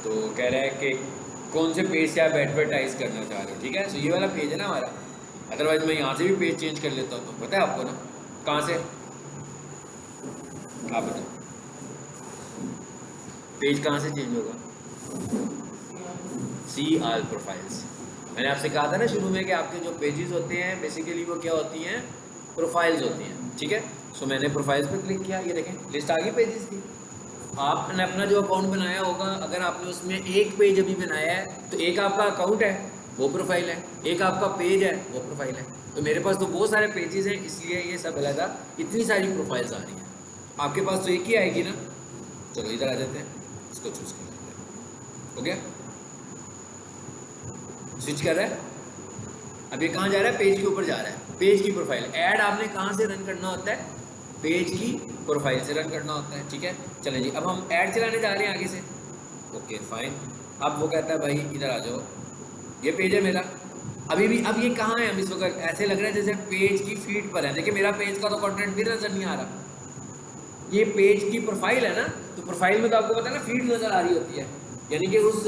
तो कह रहा है कि कौन से पेज से आप एडवर्टाइज करना चाह रहे हो, ठीक है। सो ये वाला पेज है ना हमारा, अदरवाइज मैं यहाँ से भी पेज चेंज कर लेता हूँ, तो पता है आपको ना कहाँ से, आप बताओ पेज कहाँ से चेंज होगा। सी आल प्रोफाइल्स। मैंने आपसे कहा था ना शुरू में कि आपके जो पेजेस होते हैं बेसिकली वो क्या होती हैं, प्रोफाइल्स होती हैं, ठीक है। सो मैंने प्रोफाइल्स पर क्लिक किया, ये देखें लिस्ट आ गई पेजेस की। आपने अपना जो अकाउंट बनाया होगा, अगर आपने उसमें एक पेज अभी बनाया है तो एक आपका अकाउंट है वो प्रोफाइल है, एक आपका पेज है वो प्रोफाइल है। तो मेरे पास तो बहुत सारे पेजेस हैं, इसलिए ये सब अलग है, इतनी सारी प्रोफाइल्स आ रही हैं। आपके पास तो एक ही आएगी ना। चलो इधर आ जाते हैं, इसको चूज कर लेते हैं। हो गया, स्विच कर रहा है। अब ये कहाँ जा रहा है, पेज के ऊपर जा रहा है, पेज की प्रोफाइल। ऐड आपने कहाँ से रन करना होता है, पेज की प्रोफाइल से रन करना होता है, ठीक है। चलें जी, अब हम ऐड चलाने जा रहे हैं आगे से। Okay fine. अब वो कहता है भाई इधर आ जाओ, ये पेज है मेरा। अभी भी अब ये कहाँ है, हम इस वक्त ऐसे लग रहा है जैसे पेज की फीड पर है। देखिए मेरा पेज का तो कंटेंट भी नजर नहीं आ रहा, ये पेज की प्रोफाइल है ना। तो प्रोफाइल में तो आपको पता है ना फीड नजर आ रही होती है, यानी कि उस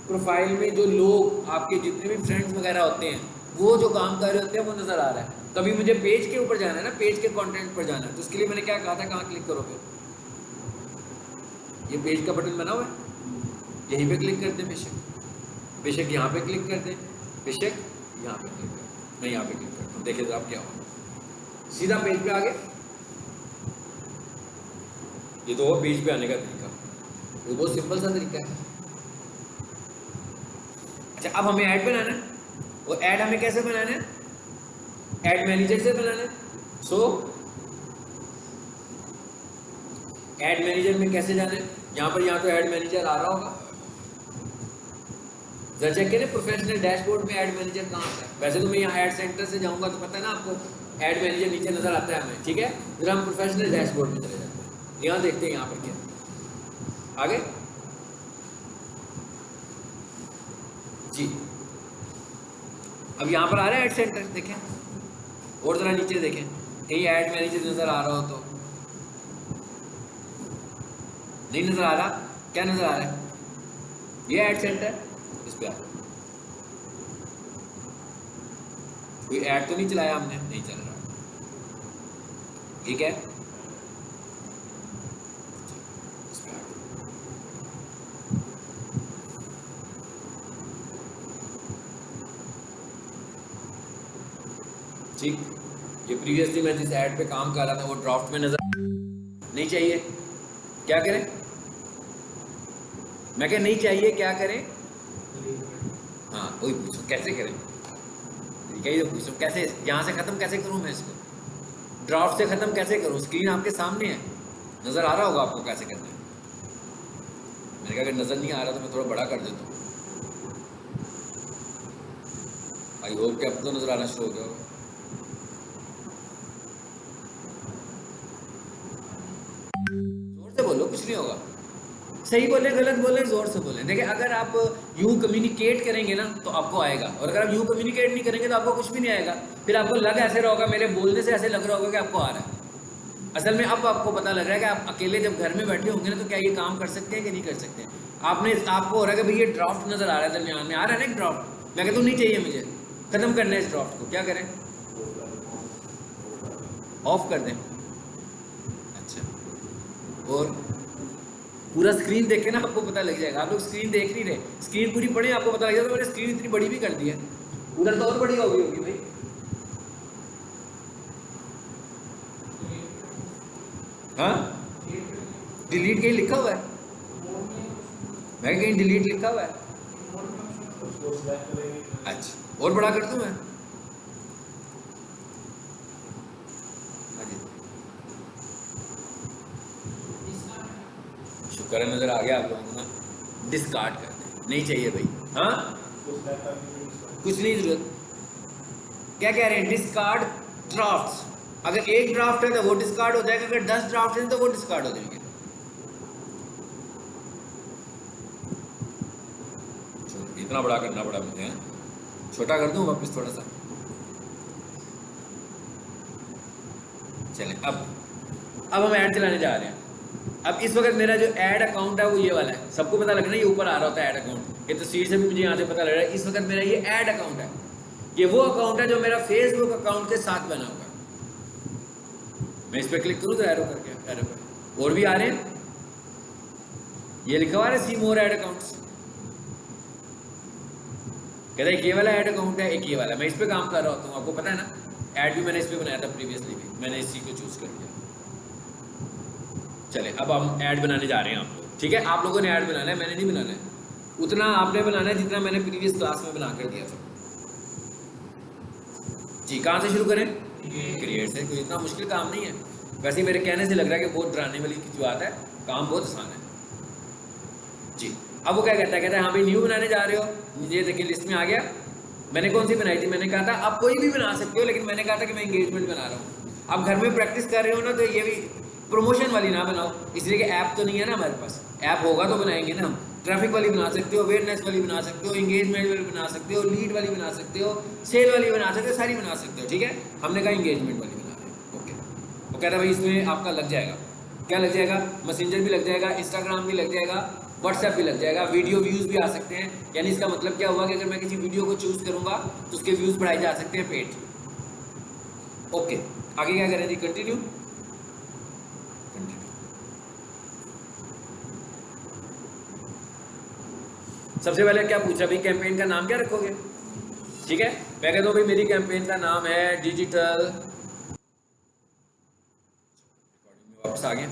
प्रोफाइल में जो लोग आपके जितने भी फ्रेंड्स वगैरह होते हैं वो जो काम कर रहे होते हैं वो नजर आ रहा है। तभी मुझे पेज के ऊपर जाना है ना, पेज के कंटेंट पर जाना है। तो उसके लिए मैंने क्या कहा था, कहाँ क्लिक करोगे, ये पेज का बटन बना हुआ है, यहीं पे क्लिक कर दें, बेशक यहाँ पे क्लिक कर दें, बेशक यहाँ पे क्लिक कर दें। मैं यहाँ पे क्लिक करता हूँ, देखिए आप क्या होगा, सीधा पेज पे आ गए। ये तो वो पेज पे आने का तरीका, ये बहुत सिंपल सा तरीका है। अच्छा अब हमें ऐड बनाना है, वो ऐड हमें कैसे बनाना है, ऐड मैनेजर से बनाना है। सो ऐड मैनेजर में कैसे जाना है, यहाँ पर, यहाँ तो ऐड मैनेजर आ रहा होगा, जरा चेक करें प्रोफेशनल डैशबोर्ड में ऐड मैनेजर कहाँ आता है। वैसे तो मैं यहाँ ऐड सेंटर से जाऊँगा तो पता है ना आपको, ऐड मैनेजर नीचे नजर आता है हमें, ठीक है। जरा हम प्रोफेशनल डैशबोर्ड में चले जाते हैं, यहाँ देखते हैं यहाँ पर क्या आगे जी। अब यहाँ पर आ रहा है ऐड सेंटर, देखें और जरा नीचे देखें कहीं ऐड मैनेजर नजर आ रहा हो तो, नहीं नजर आ रहा। क्या नजर आ रहा है, ये ऐड सेंटर, इस पे आ, कोई ऐड तो नहीं चलाया हमने, नहीं चल रहा, ठीक है। इस पे आ, ठीक। ये प्रीवियसली मैं जिस ऐड पे काम कर रहा था वो ड्राफ्ट में नजर नहीं चाहिए, क्या करें, मैं क्या नहीं चाहिए क्या करें, हाँ वही पूछो कैसे करें, ठीक है। ये पूछो कैसे, यहाँ से खत्म कैसे करूँ मैं इसको, ड्राफ्ट से खत्म कैसे करूँ, स्क्रीन आपके सामने है, नजर आ रहा होगा आपको कैसे करना है। मैंने कहा अगर नजर नहीं आ रहा तो मैं थोड़ा बड़ा कर देता हूँ, आई होप कि अब तो नजर आना शुरू हो गया होगा। जोर से बोलो, कुछ नहीं होगा, सही बोले गलत बोले जोर से बोले। देखिए अगर आप यूं कम्युनिकेट करेंगे ना तो आपको आएगा, और अगर आप यूं कम्युनिकेट नहीं करेंगे तो आपको कुछ भी नहीं आएगा। फिर आपको लग ऐसे रहा होगा, मेरे बोलने से ऐसे लग रहा होगा कि आपको आ रहा है। असल में अब आपको पता लग रहा है कि आप अकेले जब घर में बैठे होंगे ना तो क्या ये काम कर सकते हैं कि नहीं कर सकते। आपने, आपको हो रहा है कि भाई ये ड्राफ्ट नजर आ रहा है, दरमियान में आ रहा है ना एक ड्राफ्ट, मैं कहता हूँ नहीं चाहिए मुझे, खत्म करना है इस ड्राफ्ट को, क्या करें, ऑफ कर दें। अच्छा, और पूरा स्क्रीन देखे ना आपको पता लग जाएगा। आप लोग स्क्रीन देख नहीं रहे, स्क्रीन पूरी पढ़े आपको पता लग जाएगा। मैंने स्क्रीन इतनी बड़ी भी कर दी है, उधर तो और बड़ी हो गई होगी भाई। हाँ डिलीट कहीं लिखा हुआ है, मैं कहीं डिलीट लिखा हुआ है। अच्छा और बड़ा कर दूं मैं, हाँ जी शुक्र है नजर आ गया आप लोगों को ना। डिस्कार्ड कर दें, नहीं चाहिए भाई, हाँ कुछ नहीं जरूरत। क्या कह रहे हैं, डिस्कार्ड ड्राफ्ट्स। अगर एक ड्राफ्ट है तो वो डिस्कार्ड हो जाएगा, अगर 10 ड्राफ्ट है तो वो डिस्कार्ड हो जाएंगे। इतना बड़ा करना पड़ा मुझे, छोटा कर दूं वापस थोड़ा सा। चलें अब हम ऐड चलाने जा रहे हैं। अब इस वक्त मेरा जो ऐड अकाउंट है वो ये वाला है, सबको पता लग रहा है, ये ऊपर आ रहा होता है ऐड अकाउंट, ये तस्वीर से भी मुझे यहाँ से पता लग रहा है। इस वक्त मेरा ये ऐड अकाउंट है, ये वो अकाउंट है जो मेरा फेसबुक अकाउंट के साथ बना हुआ है। मैं इस पर क्लिक करूँ तो एरो करके, एरो पर और भी आ रहे हैं, ये लिखा हुआ है सी मोर ऐड अकाउंट्स, कहता है एक ये वाला ऐड अकाउंट है, एक ये वाला। मैं इस पे काम कर रहा होता हूँ, आपको पता है ना, ऐड भी मैंने इस पे बनाया था प्रीवियसली भी, मैंने इसी को चूज कर लिया। चले अब हम ऐड बनाने जा रहे हैं आप लोग, ठीक है, आप लोगों ने ऐड बनाना है, मैंने नहीं बनाना है, उतना आपने बनाना है जितना मैंने प्रीवियस क्लास में बना कर दिया था जी। कहाँ से शुरू करें? क्रिएट से, कोई इतना मुश्किल काम नहीं है, वैसे ही मेरे कहने से लग रहा है कि बहुत डराने वाली जो बात है, काम बहुत आसान है जी। अब वो क्या कहता है, हाँ भाई न्यू बनाने जा रहे हो, ये देखिए लिस्ट में आ गया। मैंने कौन सी बनाई थी? मैंने कहा था आप कोई भी बना सकते हो, लेकिन मैंने कहा था कि मैं एंगेजमेंट बना रहा हूँ। आप घर में प्रैक्टिस कर रहे हो ना, तो ये भी प्रमोशन वाली ना बनाओ, इसलिए कि ऐप तो नहीं है ना हमारे पास, ऐप होगा तो बनाएंगे ना हम। ट्रैफिक वाली बना सकते हो, अवेयरनेस वाली बना सकते हो, एंगेजमेंट वाली बना सकते हो, लीड वाली बना सकते हो, सेल वाली बना सकते हो, सारी बना सकते हो, ठीक है। हमने कहा एंगेजमेंट वाली बना रहे हैं, ओके। वो कह रहा भाई इसमें आपका लग जाएगा, क्या लग जाएगा? मैसेंजर भी लग जाएगा, इंस्टाग्राम भी लग जाएगा, व्हाट्सएप भी लग जाएगा, वीडियो व्यूज़ भी आ सकते हैं। यानी इसका मतलब क्या हुआ कि अगर मैं किसी वीडियो को चूज़ करूंगा तो उसके व्यूज़ बढ़ाए जा सकते हैं, पेड। ओके, आगे क्या करें जी? कंटिन्यू। सबसे पहले क्या पूछा भाई, कैंपेन का नाम क्या रखोगे? ठीक है, मैं कहता हूँ भाई मेरी कैंपेन का नाम है डिजिटल, वापस आ गया,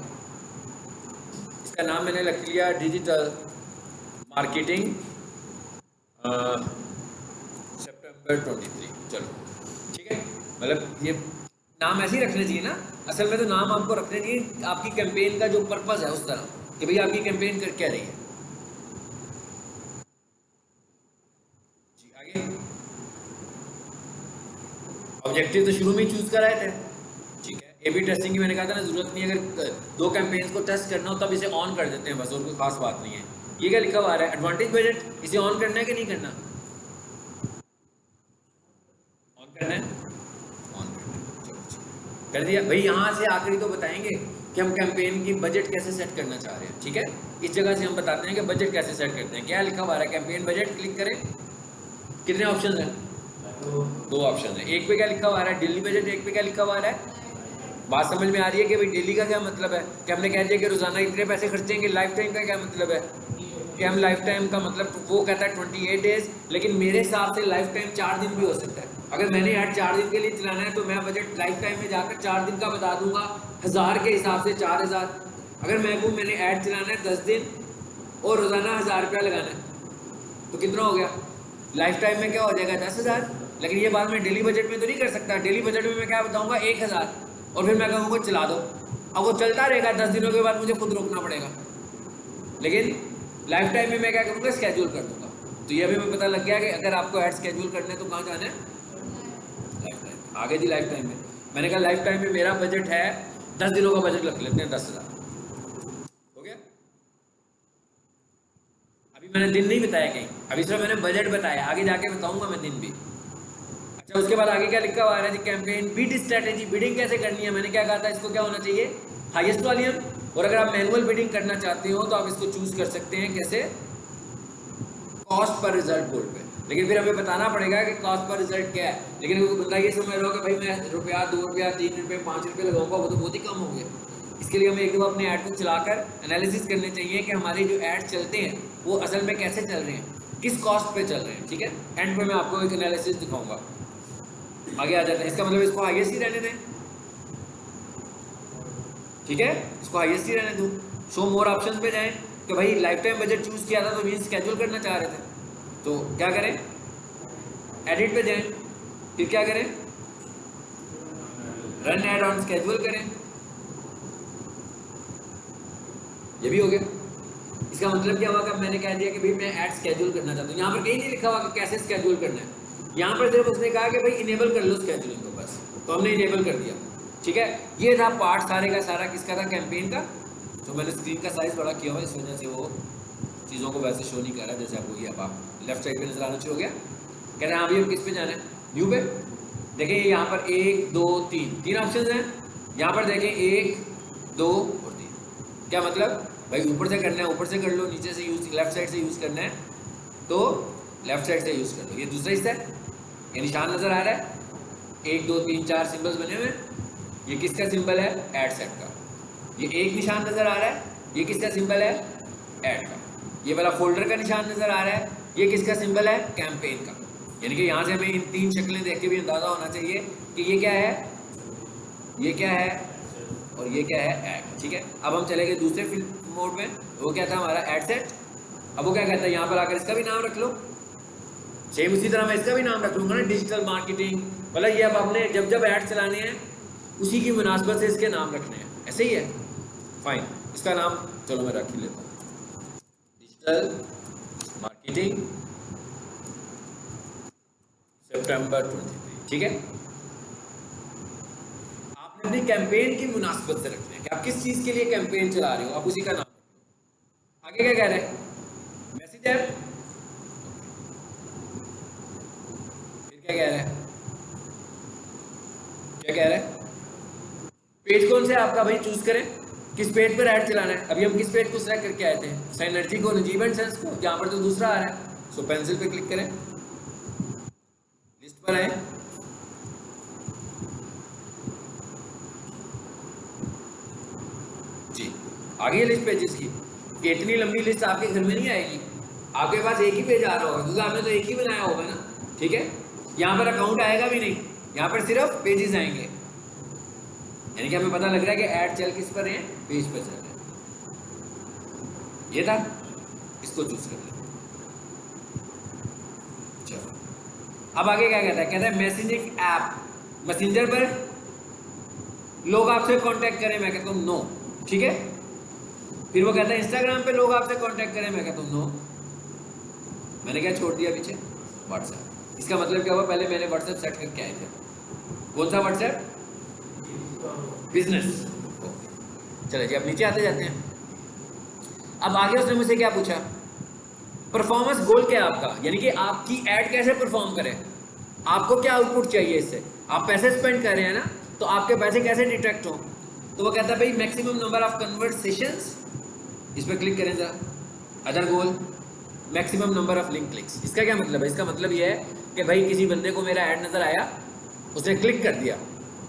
इसका नाम मैंने रख लिया डिजिटल मार्केटिंग सितंबर 23। चलो ठीक है, मतलब ये नाम ऐसे ही रखने चाहिए ना, असल में तो नाम आपको रखने चाहिए आपकी कैंपेन का जो पर्पस है उस तरह कि भाई आपकी कैंपेन कर क्या रही है जी। आगे ऑब्जेक्टिव तो शुरू में ही चूज कराए थे, ठीक है। ए बी टेस्टिंग की मैंने कहा था ना, जरूरत नहीं है, अगर दो कैंपेन्स को टेस्ट करना हो तब इसे ऑन कर देते हैं बस, और कोई खास बात नहीं है। ये क्या लिखा हुआ आ रहा है? एडवांटेज बजट, इसे ऑन करना है कि नहीं करना? ऑन करना है, ऑन करना है, चलो कर दिया भाई। यहाँ से आखिरी तो बताएंगे कि हम कैंपेन की बजट कैसे सेट करना चाह रहे हैं, ठीक है। इस जगह से हम बताते हैं कि बजट कैसे सेट करते हैं। क्या लिखा हुआ है? कैंपेन बजट, क्लिक करें, कितने ऑप्शन हैं? दो ऑप्शन है। एक पे क्या लिखा हुआ है? Daily budget. एक पे क्या लिखा हुआ है? बात समझ में आ रही है कि भाई डेली का क्या मतलब है? कि हमने कह दिया कि रोजाना इतने पैसे खर्चेंगे। लाइफ टाइम का क्या मतलब है कि हम लाइफ टाइम का मतलब, वो कहता है 28 डेज, लेकिन मेरे हिसाब से लाइफ टाइम 4 दिन भी हो सकता है। अगर मैंने ऐड 4 दिन के लिए चलाना है तो मैं बजट लाइफ टाइम में जाकर 4 दिन का बता दूंगा, 1000 के हिसाब से 4000। अगर मैंने ऐड चलाना है 10 दिन और रोजाना 1000 रुपया लगाना है तो कितना हो गया? लाइफ टाइम में क्या हो जाएगा? 10,000। लेकिन ये बात मैं डेली बजट में तो नहीं कर सकता। डेली बजट में मैं क्या बताऊंगा? 1000, और फिर मैं कहूँगा चला दो। अब वो चलता रहेगा, 10 दिनों के बाद मुझे खुद रोकना पड़ेगा। लेकिन लाइफ टाइम में मैं क्या करूँगा? स्केड्यूल कर दूंगा। तो ये भी हमें पता लग गया कि अगर आपको ऐड स्केड्यूल करना है तो कहाँ जाना है? Life time. आगे जी लाइफ टाइम में मैंने कहा लाइफ टाइम में मेरा बजट है 10 दिनों का बजट रख लेते हैं, 10,000 हो गया। अभी मैंने दिन नहीं बताया कहीं, अभी सिर्फ मैंने बजट बताया, आगे जाके बताऊंगा मैं दिन भी। अच्छा, उसके बाद आगे क्या लिखा हुआ है जी? कैंपेन बिड स्ट्रेटेजी, बिडिंग कैसे करनी है। मैंने क्या कहा था? इसको क्या होना चाहिए? Highest volume. और अगर आप मैनुअल बिडिंग करना चाहते हो तो आप इसको चूज कर सकते हैं, कैसे? कॉस्ट पर रिजल्ट बोर्ड पे। लेकिन फिर हमें बताना पड़ेगा कि कॉस्ट पर रिजल्ट क्या है। लेकिन वो बंदा ये समझ रहा हो कि भाई मैं रुपया, 2 रुपया, 3 रुपये, 5 रुपये लगाऊंगा, वो तो बहुत ही कम हो गया। इसके लिए हमें एक दो अपने ऐड को चलाकर एनालिसिस करने चाहिए कि हमारे जो ऐड चलते हैं वो असल में कैसे चल रहे हैं, किस कॉस्ट पे चल रहे हैं, ठीक है। एंड पे मैं आपको एक एनालिसिस दिखाऊंगा। आगे आ जाते हैं। इसका मतलब इसको हाईएस्ट ही रहने दें, ठीक है, इसको हाईएस्ट ही रहने दूं। शो मोर ऑप्शन पे जाएं कि भाई लाइफ टाइम बजट चूज किया था तो मीन स्केड्यूल करना चाह रहे थे, तो क्या करें? एडिट पे जाएं, फिर क्या करें? रन एड ऑन स्केड्यूल करें। ये भी हो गया। इसका मतलब क्या हुआ कि मैंने कह दिया कि भाई मैं ऐड स्केड्यूल करना चाहता हूँ। यहाँ पर कहीं नहीं लिखा हुआ कि कैसे स्केड्यूल करना है। यहाँ पर सिर्फ उसने कहा कि भाई इनेबल कर लो स्केड्यूलिंग को, बस। तो हमने इनेबल कर दिया, ठीक है। ये था पार्ट सारे का सारा किसका था? कैंपेन का। तो मैंने स्क्रीन का साइज बड़ा किया हुआ, इस वजह से वो चीज़ों को वैसे शो नहीं कर रहा जैसे आपको। ये अब आप लेफ्ट साइड पे नजर आना शुरू हो गया। कह रहे हैं हाँ अभी हम किस पे जाना है? न्यू पे। देखिए यहाँ पर 1 2 3 ऑप्शन हैं। यहाँ पर देखें 1 2 और 3। क्या मतलब भाई ऊपर से करना है ऊपर से कर लो, नीचे से यूज लेफ्ट साइड से यूज करना है तो लेफ्ट साइड से यूज कर लो। ये दूसरा हिस्सा है, ये निशान नजर आ रहा है, 1 2 3 4 सिंबल्स बने हुए हैं। ये किसका सिंबल है? ऐड सेट का। ये एक निशान नजर आ रहा है, ये किसका सिंबल है? ऐड का। ये वाला फोल्डर का निशान नजर आ रहा है, ये किसका सिंबल है? कैंपेन का। यानी कि यहाँ से हमें इन 3 शक्लें देख के भी अंदाजा होना चाहिए कि ये क्या है, ये क्या है और ये क्या है? ऐड। ठीक है, अब हम चले गए दूसरे मोड में। वो क्या था हमारा? Add set. अब वो क्या कहता है, यहाँ पर आकर इसका भी नाम रख लो। सेम उसी तरह मैं इसका भी नाम रख लूंगा ना, डिजिटल मार्केटिंग। मतलब ये अब हमने जब जब ऐड चलाने हैं उसी की मुनासबत से इसके नाम रखने हैं, ऐसे ही है। फाइन, इसका नाम चलो मैं रख ही लेता हूँ, डिजिटल मार्केटिंग सितंबर 23। ठीक है, आपने अपनी कैंपेन की मुनासबत से रखना है कि आप किस चीज के लिए कैंपेन चला रहे हो, आप उसी का नाम रख लो। आगे क्या कह रहे हैं? Message app. फिर क्या कह रहे हैं? क्या कह रहे हैं? पेज कौन से आपका भाई चूज करें, किस पेज पर ऐड चलाना है। अभी हम किस पेज को सिलेक्ट करके आए थे? साइनर्जी को, नजीब एंड सेंस को। यहाँ पर तो दूसरा आ रहा है, सो पेंसिल पे क्लिक करें, लिस्ट पर आए, जी आ गई लिस्ट पेजेस की। कि इतनी लंबी लिस्ट आपके घर में नहीं आएगी, आपके पास एक ही पेज आ रहा होगा क्योंकि आपने तो एक ही बनाया होगा ना। ठीक है, यहाँ पर अकाउंट आएगा भी नहीं, यहाँ पर सिर्फ पेजेस आएंगे। यानी कि हमें पता लग रहा है कि ऐड चल किस पर है? पेज पर चल रहे हैं। ये था, इसको चूज कर लें। चलो अब आगे क्या कहता है? कहता है मैसेजिंग ऐप, मैसेंजर पर लोग आपसे कांटेक्ट करें, मैं कहता हूँ नो। ठीक है, फिर वो कहता है इंस्टाग्राम पे लोग आपसे कांटेक्ट करें, मैं कहता हूँ नो। मैंने क्या छोड़ दिया पीछे? व्हाट्सएप। इसका मतलब क्या हुआ? पहले मैंने व्हाट्सएप सेट करके आए थे। कौन सा व्हाट्सएप? बिजनेस। चलिए जी, अब नीचे आते जाते हैं। अब आगे उसने मुझसे क्या पूछा? परफॉर्मेंस गोल क्या है आपका, यानी कि आपकी ऐड कैसे परफॉर्म करे, आपको क्या आउटपुट चाहिए इससे। आप पैसे स्पेंड कर रहे हैं ना, तो आपके पैसे कैसे डिटेक्ट हो। तो वो कहता है भाई मैक्सिमम नंबर ऑफ कन्वर्सेशंस, इस पर क्लिक करें जरा। Other goal maximum number of link clicks. इसका क्या मतलब है? इसका मतलब ये है कि भाई किसी बंदे को मेरा ऐड नजर आया, उसने क्लिक कर दिया,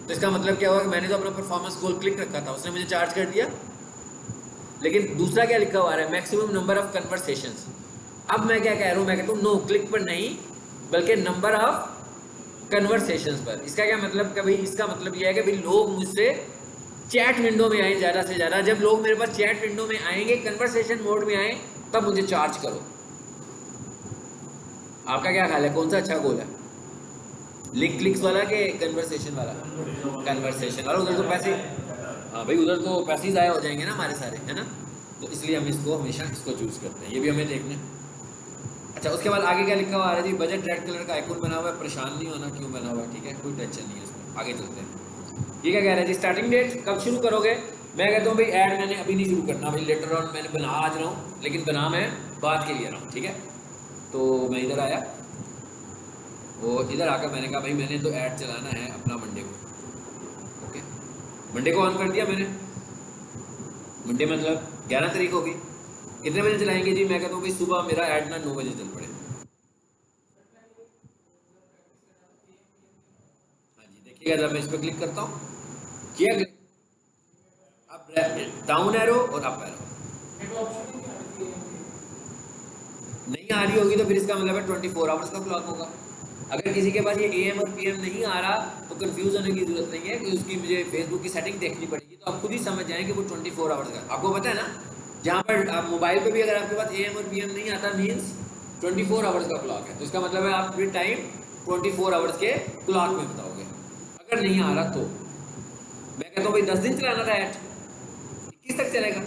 तो इसका मतलब क्या हुआ कि मैंने तो अपना परफॉर्मेंस गोल क्लिक रखा था, उसने मुझे चार्ज कर दिया। लेकिन दूसरा क्या लिखा हुआ है? Maximum number of conversations. अब मैं क्या कह रहा हूँ? मैं कहता हूँ नो, क्लिक पर नहीं बल्कि नंबर ऑफ कन्वर्सेशंस पर। इसका क्या मतलब? कि भाई इसका मतलब यह है कि भाई लोग मुझसे चैट विंडो में आए ज़्यादा से ज़्यादा। जब लोग मेरे पास चैट विंडो में आएंगे, कन्वर्सेशन मोड में आए, तब मुझे चार्ज करो। आपका क्या ख्याल है, कौन सा अच्छा गोल है? लिंक क्लिक्स वाला कि कन्वर्सेशन वाला? कन्वर्सेशन वाला। उधर तो पैसे, हाँ भाई उधर तो पैसे ही ज़ाया हो जाएंगे ना हमारे सारे, है ना। तो इसलिए हम इसको हमेशा इसको चूज़ करते हैं, ये भी हमें देखना है। अच्छा, उसके बाद आगे क्या लिखा हुआ आ रहा है जी? बजट रेड कलर का आइकन बना हुआ है, परेशान नहीं होना क्यों बना हुआ है। ठीक है, कोई टेंशन नहीं है इसमें, आगे चलते हैं। ये क्या कह रहा है जी? स्टार्टिंग डेट कब शुरू करोगे? मैं कहता हूँ भाई ऐड मैंने अभी नहीं शुरू करना भाई, लेटर ऑन मैंने बना आज रहा हूँ, लेकिन बना मैं बात के लिए रहा हूँ। ठीक है, तो मैं इधर आया, वो इधर आकर मैंने कहा भाई मैंने तो ऐड चलाना है अपना मंडे को। ओके, मंडे को ऑन कर दिया मैंने। मंडे मतलब 11 तारीख होगी। कितने बजे चलाएंगे जी? मैं कहता हूँ भाई सुबह मेरा ऐड ना 9 बजे चल पड़े। हाँ जी, देखिएगा जब मैं इस पर क्लिक करता हूँ, किया क्लिक, अब डाउन एरो और अप एरो नहीं आ रही होगी तो फिर इसका मतलब है 24 आवर्स का क्लॉक होगा। अगर किसी के पास ये AM और PM नहीं आ रहा तो कंफ्यूज होने की जरूरत नहीं है कि उसकी मुझे फेसबुक की सेटिंग देखनी पड़ेगी, तो आप खुद ही समझ जाएं कि वो 24 आवर्स का। आपको पता है ना, जहाँ पर आप मोबाइल पे भी अगर आपके पास AM और PM नहीं आता मीन्स 24 आवर्स का क्लॉक है, तो इसका मतलब है आप फिर टाइम 24 आवर्स के क्लॉक में बताओगे। अगर नहीं आ रहा तो मैं कहता हूँ भाई 10 दिन चलाना था ऐड, 21 तक चलेगा।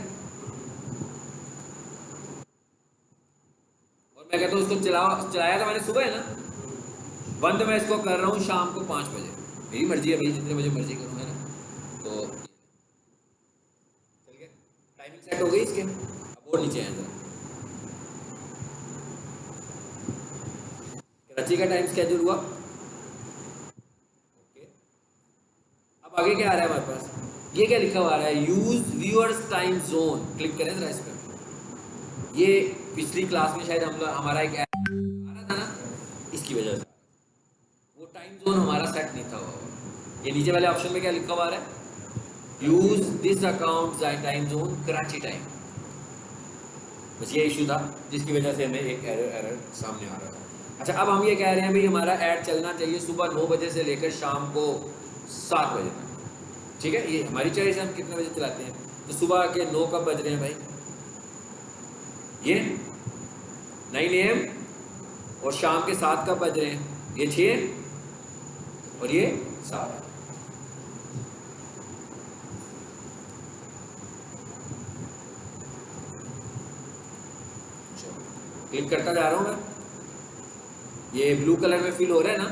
और मैं कहता हूँ उसको चलाया था मैंने सुबह, है ना। बंद मैं इसको कर रहा हूँ शाम को 5 बजे। मेरी मर्जी है भाई, जितने बजे मर्जी करूँ, है ना। तो चल गया, टाइमिंग सेट हो गई इसके। अब और नीचे आए जरा, कराची का टाइम स्केड्यूल हुआ। ओके, अब आगे क्या आ रहा है हमारे पास? ये क्या लिखा हुआ है, use viewers time zone, click करें जरा इस पर। ये पिछली क्लास में शायद हमारा एक आ रहा था ना, इसकी वजह से वो टाइम जोन हमारा सेट नहीं था हुआ। ये नीचे वाले ऑप्शन में क्या लिखा हुआ है, use this account time zone Karachi time. बस ये इशू था जिसकी वजह से हमें एक एरर सामने आ रहा था। अच्छा, अब हम ये कह रहे हैं भाई हमारा ऐड चलना चाहिए सुबह 9 बजे से लेकर शाम को 7 बजे तक। ठीक है, ये हमारी चॉइस है, हम कितने बजे चलाते हैं। तो सुबह के 9 कब बज रहे हैं भाई, ये 9 AM, और शाम के 7 कब बज रहे हैं, ये 6 और ये 7। क्लिक करता जा रहा हूँ मैं, ये ब्लू कलर में फिल हो रहा है ना,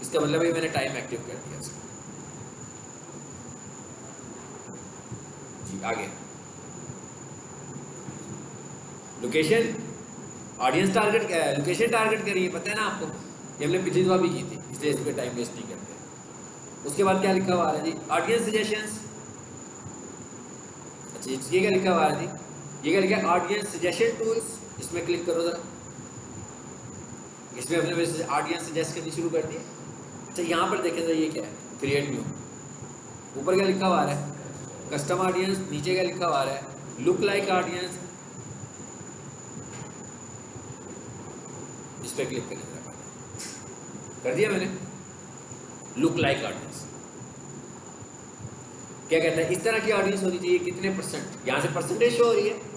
इसका मतलब है मैंने टाइम एक्टिव कर दिया इसका। जी आगे, location audience target, location target करिए, पता है ना आपको, ये हमने पिछली दफा भी की थी, इसलिए इस पर टाइम वेस्ट नहीं करते। उसके बाद क्या लिखा हुआ है जी, ऑडियंस सजेशंस। अच्छा, ये क्या लिखा हुआ है जी, ये क्या लिखा है, ऑडियंस सजेशन टूल्स। इसमें क्लिक करो जरा, इसमें अपने ऑडियंस सजेस्ट करनी शुरू कर दी। अच्छा, यहाँ पर देखें तो ये क्या है, क्रिएट न्यू। ऊपर क्या लिखा हुआ है, कस्टम ऑडियंस। नीचे क्या लिखा हुआ है, लुक लाइक ऑडियंस। इस पर क्लिक करें, कर दिया मैंने, लुक लाइक ऑडियंस। क्या कहता है, इस तरह की ऑडियंस होनी चाहिए, कितने %, यहां से परसेंटेज शो हो रही है।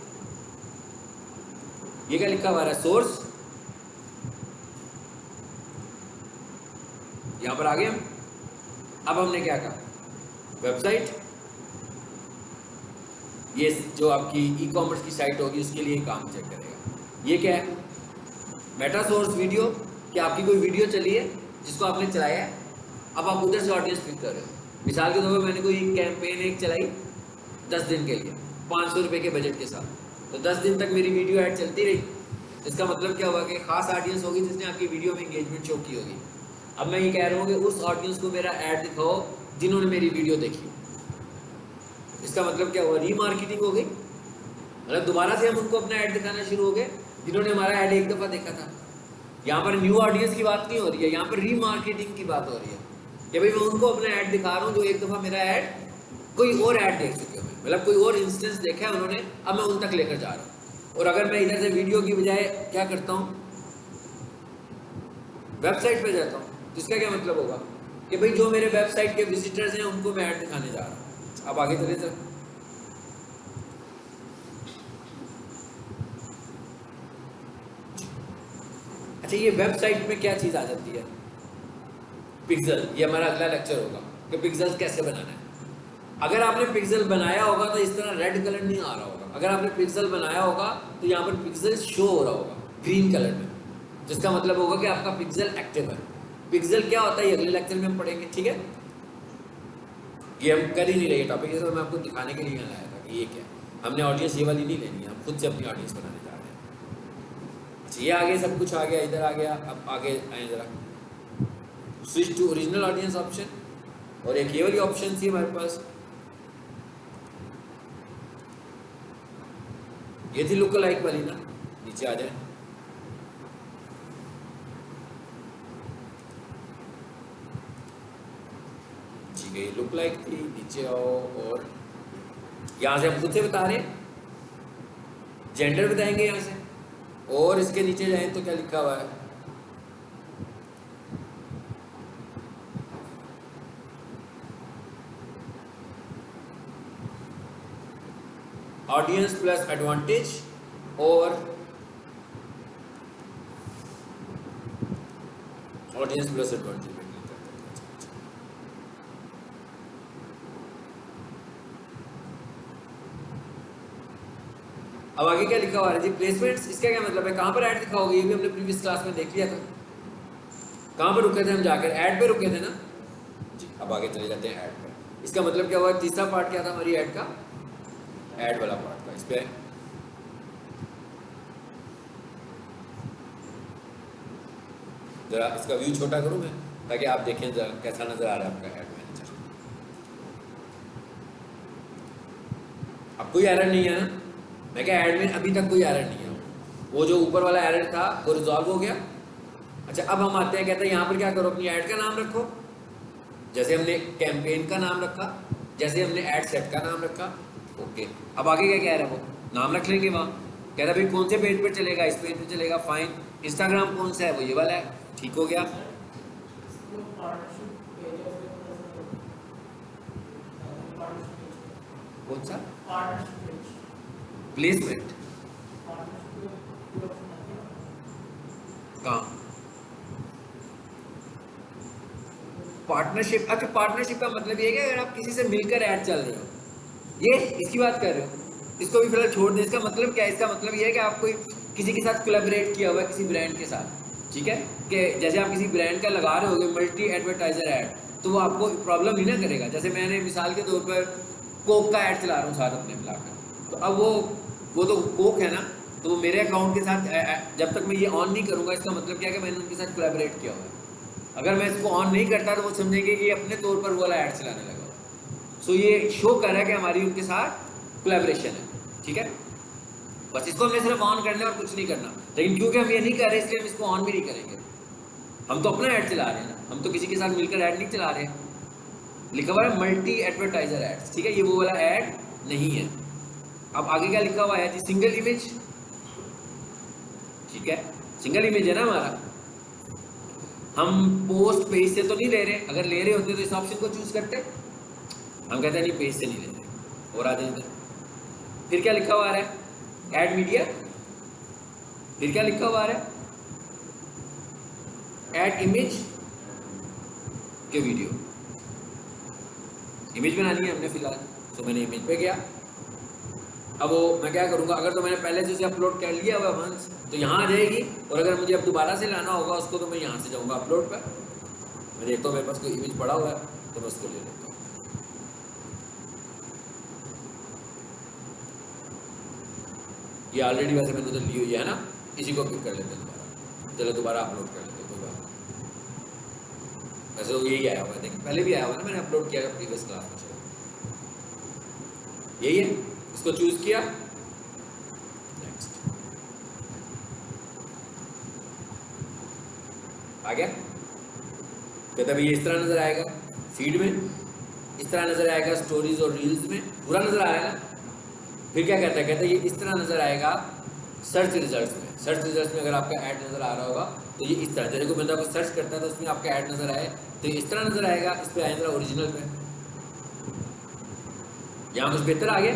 ये क्या लिखा हुआ है, सोर्स। यहां पर आ गए हम। अब हमने क्या कहा, वेबसाइट, ये जो आपकी ई कॉमर्स की साइट होगी उसके लिए काम चेक करेगा। ये क्या है, मेटा सोर्स वीडियो, कि आपकी कोई वीडियो चली है जिसको आपने चलाया है, अब आप उधर से ऑडियंस पिक कर रहे हो। मिसाल के तौर पर मैंने कोई कैंपेन एक चलाई 10 दिन के लिए 500 रुपये के बजट के साथ, तो 10 दिन तक मेरी वीडियो ऐड चलती रही। इसका मतलब क्या हुआ कि खास ऑडियंस होगी जिसने आपकी वीडियो में एंगेजमेंट शो की होगी। अब मैं ये कह रहा हूँ कि उस ऑडियंस को मेरा ऐड दिखाओ जिन्होंने मेरी वीडियो देखी। इसका मतलब क्या हुआ, रीमार्केटिंग हो गई, मतलब दोबारा से हम उनको अपना ऐड दिखाना शुरू हो गए जिन्होंने हमारा ऐड एक दफ़ा देखा था। यहाँ पर न्यू ऑडियंस की बात नहीं हो रही है, यहाँ पर रीमार्केटिंग की बात हो रही है कि भाई मैं उनको अपना ऐड दिखा रहा हूँ जो एक दफ़ा मेरा ऐड कोई और ऐड देख चुके हो, मतलब कोई और इंस्टेंस देखा है उन्होंने, अब मैं उन तक लेकर जा रहा हूँ। और अगर मैं इधर से वीडियो की बजाय क्या करता हूँ, वेबसाइट पे जाता हूँ, तो इसका क्या मतलब होगा कि भाई जो मेरे वेबसाइट के विजिटर्स हैं उनको मैं ऐड दिखाने जा रहा हूँ। अब आगे चले सर, अच्छा ये वेबसाइट में क्या चीज़ आ जाती है, पिक्सल। ये हमारा अगला लेक्चर होगा कि पिक्सल कैसे बनाना है। अगर आपने पिक्सल बनाया होगा तो इस तरह रेड कलर नहीं आ रहा होगा, अगर आपने पिक्सल बनाया होगा तो यहाँ पर पिक्सल शो हो रहा होगा ग्रीन कलर में, जिसका मतलब होगा कि आपका पिक्सल एक्टिव है। पिक्सल क्या होता है ये अगले लेक्चर में हम पढ़ेंगे, ठीक है। ये हम कर ही नहीं रहे टॉपिक, जैसे मैं आपको दिखाने के लिए यहाँ लाया था कि ये क्या है। हमने ऑडियंस ये वाली नहीं लेनी है, हम खुद से अपनी ऑडियंस बनाने जा रहे हैं। अच्छा, ये आगे सब कुछ आ गया, इधर आ गया। अब आगे आए जरा, switch to original audience option, और एक ये वाली ऑप्शन थी हमारे पास, ये थी लुक लाइक वाली ना। नीचे आ जाए, जी गई लुक लाइक थी, नीचे आओ, और यहाँ से हम खुद से बता रहे हैं, जेंडर बताएंगे यहाँ से, और इसके नीचे जाए तो क्या लिखा हुआ है, ऑडियंस प्लस एडवांटेज, और ऑडियंस प्लस एडवांटेज। अब आगे क्या लिखा हुआ है जी, प्लेसमेंट्स। इसका क्या मतलब है, कहाँ पर ऐड दिखाओगे, ये भी हमने प्रीवियस क्लास में देख लिया था। कहाँ पर रुके थे हम, जाकर ऐड पे रुके थे ना जी। अब आगे चले जाते हैं ऐड पे। इसका मतलब क्या हुआ, तीसरा पार्ट क्या था हमारी ऐड का, ऐड वाला पार्ट था। इस पे जरा इसका व्यू छोटा करूँ मैं ताकि आप देखें जरा कैसा नजर आ रहा है आपका ऐड मैनेजर। कोई एरर नहीं है ना, मैं क्या ऐड में अभी तक कोई एरर नहीं है, वो जो ऊपर वाला एरर था वो रिजॉल्व हो गया। अच्छा अब हम आते हैं, कहते हैं यहाँ पर क्या करो, अपनी ऐड का नाम रखो, जैसे हमने कैंपेन का नाम रखा, जैसे हमने ऐड सेट का नाम रखा। ओके, अब आगे क्या कह रहा है, वो नाम रख लेंगे वहाँ। कह रहा है भाई कौन से पेज पर चलेगा, इस पेज पर चलेगा, फाइन। इंस्टाग्राम कौन सा है, वो ये वाला है, ठीक हो गया। कौन सा प्लेसमेंट, कहाँ पार्टनरशिप? अच्छा पार्टनरशिप का मतलब ये है कि अगर आप किसी से मिलकर ऐड चल रहे हो, ये इसकी बात कर रहे हो, इसको भी फिलहाल छोड़ दें। इसका मतलब क्या है, इसका मतलब ये है कि आप कोई किसी के साथ कोलैबोरेट किया हुआ है किसी ब्रांड के साथ, ठीक है, कि जैसे आप किसी ब्रांड का लगा रहे होगे मल्टी एडवर्टाइजर ऐड, तो वो आपको प्रॉब्लम नहीं ना करेगा। जैसे मैंने मिसाल के तौर पर कोक का ऐड चला रहा हूँ साथ अपने मिलाकर, तो अब वो तो कोक है ना, तो वो मेरे अकाउंट के साथ जब तक मैं ये ऑन नहीं करूँगा, इसका मतलब क्या है कि मैंने उनके साथ कोलैबोरेट किया हुआ है। अगर मैं इसको ऑन नहीं करता तो वो समझेंगे कि ये अपने तौर पर वो वाला ऐड चलाने लगा। सो ये शो कर रहा है कि हमारी उनके साथ कोलैबोरेशन है, ठीक है। बस इसको हमने सिर्फ ऑन करना है और कुछ नहीं करना, लेकिन क्योंकि हम ये नहीं कर रहे इसलिए हम इसको ऑन भी नहीं करेंगे। हम तो अपना ऐड चला रहे हैं ना, हम तो किसी के साथ मिलकर ऐड नहीं चला रहे। लिखा हुआ है मल्टी एडवर्टाइजर एड्स, ठीक है, ये वो वाला ऐड नहीं है। अब आगे क्या लिखा हुआ है जी, सिंगल इमेज, ठीक है, सिंगल इमेज है ना हमारा। हम पोस्ट पेज से तो नहीं ले रहे, अगर ले रहे होते तो इस ऑप्शन को चूज करते। हम कहते हैं नहीं पेज से नहीं ले रहे, और आते इधर। फिर क्या लिखा हुआ आ रहा है, ऐड मीडिया। फिर क्या लिखा हुआ आ रहा है, ऐड इमेज के वीडियो। इमेज बनानी है हमने फिलहाल, तो मैंने इमेज पे गया। अब वो मैं क्या करूँगा, अगर तो मैंने पहले से अपलोड कर लिया हुआ वंस तो यहाँ आ जाएगी, और अगर मुझे अब दोबारा से लाना होगा उसको तो मैं यहाँ से जाऊँगा अपलोड पर। मैं देखता हूँ मेरे पास कोई इमेज पड़ा हुआ है तो मैं उसको ले लेता हूँ। ये ऑलरेडी वैसे मैंने उधर ली हुई है ना, इसी को पिक कर लेते हैं दोबारा। चलो दोबारा अपलोड कर लेते हैं, कोई बात नहीं। वैसे तो यही आया हुआ है, देखिए पहले भी आया हुआ है ना, मैंने अपलोड किया था प्रीवियस क्लास में। चलो यही है, इसको चूज किया, नेक्स्ट आ गया। कहता भाई ये इस तरह नजर आएगा फीड में, इस तरह नजर आएगा स्टोरीज और रील्स में, पूरा नजर आएगा। फिर क्या कहता है, कहता है ये इस तरह नजर आएगा सर्च रिजल्ट्स में। सर्च रिजल्ट्स में अगर आपका ऐड नजर आ रहा होगा तो ये इस तरह, जैसे कोई बंदा को सर्च करता है तो उसमें आपका ऐड नजर आए तो ये इस तरह नजर आएगा। इस पर आए जरा ओरिजिनल पे, यहाँ कुछ बेहतर आ गया।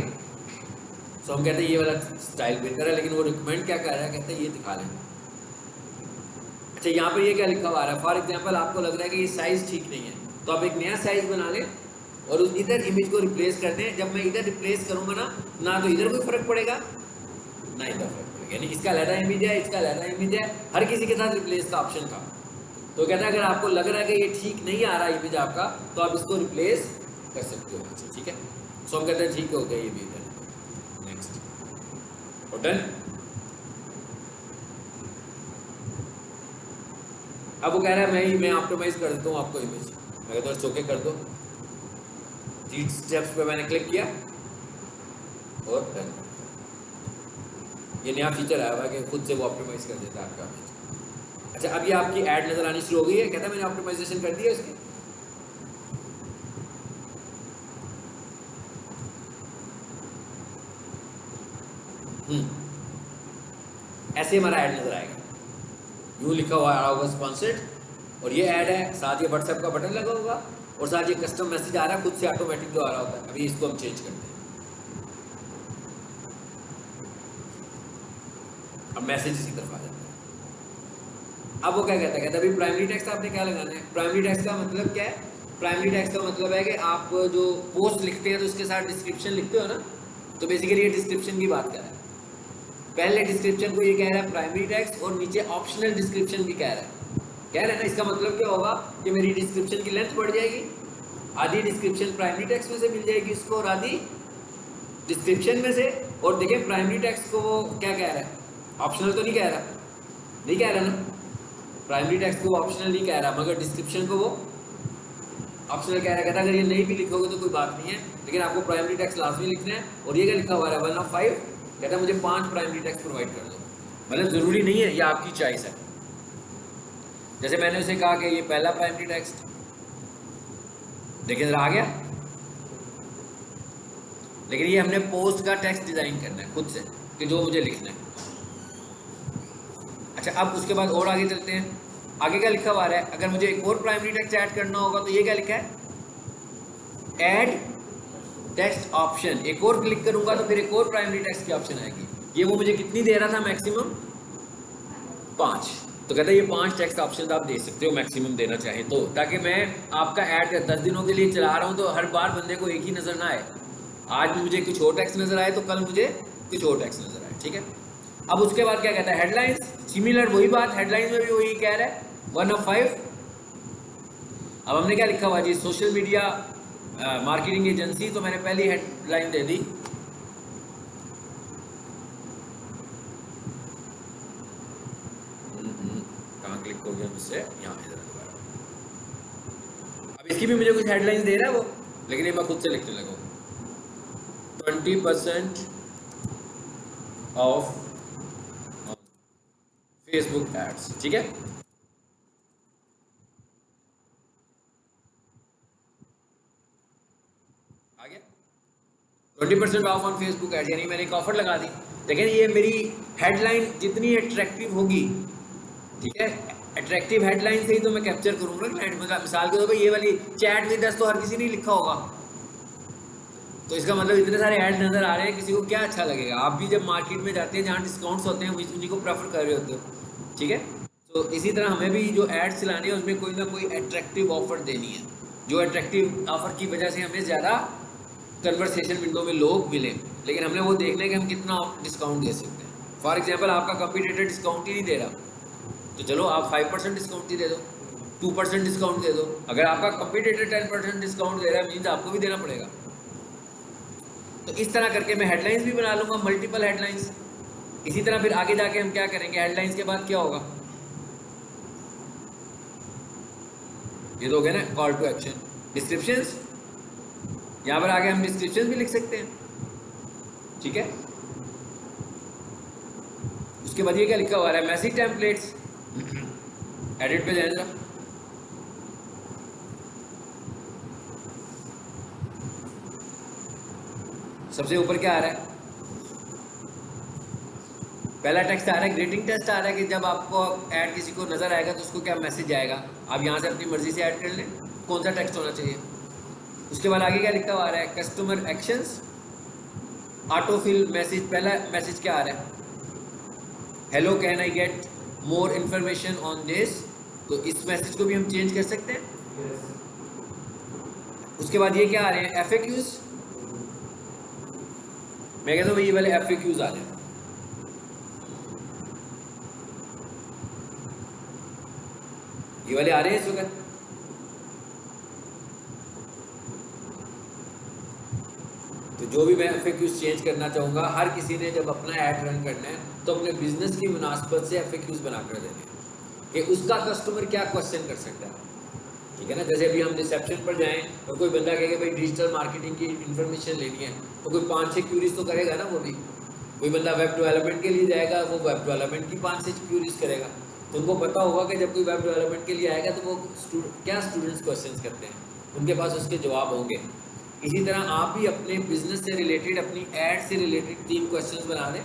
तो हम कहते हैं ये वाला स्टाइल बेहतर है, लेकिन वो रिकमेंड क्या कर रहा है, कहता है ये दिखा लें। अच्छा यहाँ पर ये क्या लिखा हुआ आ रहा है, फॉर एग्जाम्पल आपको लग रहा है कि ये साइज ठीक नहीं है, तो आप एक नया साइज बना लें और उस इधर इमेज को रिप्लेस कर दें। जब मैं इधर रिप्लेस करूंगा ना तो इधर कोई फर्क पड़ेगा ना इधर फर्क पड़ेगा, यानी इसका अलग इमेज है, इसका अलग इमेज है, हर किसी के साथ रिप्लेस का ऑप्शन था। तो कहता है अगर आपको लग रहा है कि ये ठीक नहीं आ रहा इमेज आपका, तो आप इसको रिप्लेस कर सकते हो, ठीक है। सो हम कहते हैं ठीक हो गया ये भी इधर, नेक्स्ट और डन। अब वो कह रहा है मैं ऑप्टिमाइज कर देता हूँ आपको इमेज, मैं कहता हूँ चौके कर दो। 3 स्टेप्स पे मैंने क्लिक किया और डन। ये नया फीचर आया हुआ है कि खुद से वो ऑप्टिमाइज कर देता है आपका इमेज। अच्छा अब ये आपकी ऐड नजर आनी शुरू हो गई है, कहता है मैंने ऑप्टिमाइजेशन कर दिया इसकी। ऐसे हमारा ऐड नजर आएगा, यूँ लिखा हुआ आ होगा स्पॉन्सर्ड, और ये ऐड है, साथ ये व्हाट्सएप का बटन लगा होगा, और साथ ये कस्टम मैसेज आ रहा है खुद से ऑटोमेटिक जो आ रहा होता है। अभी इसको हम चेंज करते हैं। अब मैसेज इसी तरफ आ जाता है। अब वो क्या कहता है, कहता है अभी प्राइमरी टेक्स्ट आपने क्या लगाना है। प्राइमरी टेक्स्ट का मतलब क्या है, प्राइमरी टेक्स्ट का मतलब है कि आप जो पोस्ट लिखते हैं तो उसके साथ डिस्क्रिप्शन लिखते हो ना, तो बेसिकली ये डिस्क्रिप्शन की बात कर रहा है। पहले डिस्क्रिप्शन को ये कह रहा है प्राइमरी टेक्स्ट, और नीचे ऑप्शनल डिस्क्रिप्शन भी कह रहा है ना। इसका मतलब क्या होगा कि मेरी डिस्क्रिप्शन की लेंथ बढ़ जाएगी, आधी डिस्क्रिप्शन प्राइमरी टेक्स्ट में से मिल जाएगी इसको और आधी डिस्क्रिप्शन में से। और देखिए प्राइमरी टेक्स्ट को वो क्या कह रहा है, ऑप्शनल तो नहीं कह रहा, नहीं कह रहा ना, प्राइमरी टेक्स्ट को ऑप्शनल नहीं कह रहा, मगर डिस्क्रिप्शन को वो ऑप्शनल कह रहा है, कहता है अगर ये नहीं भी लिखोगे तो कोई बात नहीं है, लेकिन आपको प्राइमरी टैक्स लाजमी लिखना है। और ये क्या लिखा हुआ है 1 of 5, कहता है मुझे 5 प्राइमरी टैक्स प्रोवाइड कर दो। मतलब ज़रूरी नहीं है, ये आपकी चॉइस है। जैसे मैंने उसे कहा कि ये पहला प्राइमरी टैक्स, देखिए जरा आ गया। लेकिन ये हमने पोस्ट का टैक्स डिज़ाइन करना है खुद से कि जो मुझे लिखना है। अच्छा, अब उसके बाद और आगे चलते हैं। आगे क्या लिखा हुआ है, अगर मुझे एक और प्राइमरी टैक्स ऐड करना होगा तो ये क्या लिखा है, ऐड टेक्स्ट ऑप्शन। एक और क्लिक करूंगा तो फिर एक और प्राइमरी टैक्स की ऑप्शन आएगी। ये वो मुझे कितनी दे रहा था, मैक्सिमम 5। तो कहता है ये 5 टैक्स ऑप्शन आप दे सकते हो मैक्सिमम देना चाहे तो, ताकि मैं आपका ऐड 10 दिनों के लिए चला रहा हूँ तो हर बार बंदे को एक ही नज़र ना आए। आज मुझे कुछ और टैक्स नज़र आए तो कल मुझे कुछ और टैक्स नज़र आए, ठीक है। अब उसके बाद क्या कहता है, हेडलाइंस, सिमिलर वही बात, हेडलाइंस में भी वही कह रहा है 1 of 5। अब हमने क्या लिखा हुआ जी, सोशल मीडिया मार्केटिंग एजेंसी, तो मैंने पहली हेडलाइन दे दी कहाँ क्लिक हो गया मुझसे, यहाँ इधर दोबारा। अब इसकी भी मुझे कुछ हेडलाइंस दे रहा है वो, लेकिन ये मैं खुद से लिखने लगा। 20% ऑफ फेसबुक एड्स, ठीक है। आगे 20% ऑफ ऑन फेसबुक एड्स, यानी मैंने एक ऑफर लगा दी। लेकिन ये मेरी हेडलाइन जितनी अट्रैक्टिव होगी, ठीक है, अट्रैक्टिव हेडलाइन से ही तो मैं कैप्चर करूंगा क्लाइंट। मतलब मिसाल के तौर पर ये वाली चैट विद अस तो हर किसी ने लिखा होगा, तो इसका मतलब इतने सारे ऐड नजर आ रहे हैं, किसी को क्या अच्छा लगेगा। आप भी जब मार्केट में जाते हैं जहाँ डिस्काउंट्स होते हैं उन्हीं को प्रेफर कर रहे होते हो, ठीक है। तो इसी तरह हमें भी जो एड्स चलाने हैं उसमें कोई ना कोई अट्रैक्टिव ऑफर देनी है, जो अट्रैक्टिव ऑफर की वजह से हमें ज़्यादा कन्वर्सेशन विंडो में लोग मिले। लेकिन हमने वो देखना है कि हम कितना डिस्काउंट दे सकते हैं। फॉर एग्जाम्पल आपका कंपटीटर डिस्काउंट ही नहीं दे रहा, तो चलो आप 5% डिस्काउंट ही दे दो, 2% डिस्काउंट दे दो। अगर आपका कंपटीटर 10% डिस्काउंट दे रहा है मीन्स आपको भी देना पड़ेगा। तो इस तरह करके मैं हेडलाइंस भी बना लूंगा, मल्टीपल हेडलाइंस। इसी तरह फिर आगे जाके हम क्या करेंगे, हेडलाइंस के बाद क्या होगा, ये तो हो गया ना कॉल टू एक्शन। डिस्क्रिप्शंस, यहाँ पर आगे हम डिस्क्रिप्शन भी लिख सकते हैं, ठीक है। उसके बाद ये क्या लिखा हुआ है, मैसेज टेम्पलेट्स। एडिट पे जाए जरा, सबसे ऊपर क्या आ रहा है, पहला टेक्स्ट आ रहा है, ग्रीटिंग टेक्स्ट आ रहा है कि जब आपको ऐड किसी को नजर आएगा तो उसको क्या मैसेज आएगा। आप यहाँ से अपनी मर्जी से ऐड कर लें कौन सा टेक्स्ट होना चाहिए। उसके बाद आगे क्या लिखा हुआ आ रहा है, कस्टमर एक्शंस, ऑटोफिल मैसेज। पहला मैसेज क्या आ रहा है, hello can I get more information on this. तो इस मैसेज को भी हम चेंज कर सकते हैं। उसके बाद ये क्या आ रहे हैं, FAQs। मैं कहता हूँ ये वाले FAQs आ रहे हैं, ये वाले आ रहे हैं इस वक्त। तो जो भी मैं FAQs चेंज करना चाहूँगा, हर किसी ने जब अपना ऐड रन करना है तो अपने बिजनेस की मुनासबत से FAQs बना कर देने हैं कि उसका कस्टमर क्या क्वेश्चन कर सकता है, ठीक है ना। जैसे अभी हम रिसेप्शन पर जाएं और कोई बंदा कहेगा भाई डिजिटल मार्केटिंग की इन्फॉर्मेशन लेनी है, तो कोई 5-6 क्यूरीज तो करेगा ना वो भी। कोई बंदा वेब डेवलपमेंट के लिए जाएगा, वो वेब डेवलपमेंट की 5-6 क्यूरीज करेगा। तो उनको पता होगा कि जब कोई वेब डेवलपमेंट के लिए आएगा तो वो क्या स्टूडेंट्स क्वेश्चन करते हैं, उनके पास उसके जवाब होंगे। इसी तरह आप भी अपने बिजनेस से रिलेटेड, अपनी ऐड से रिलेटेड 3 क्वेश्चंस बना दें।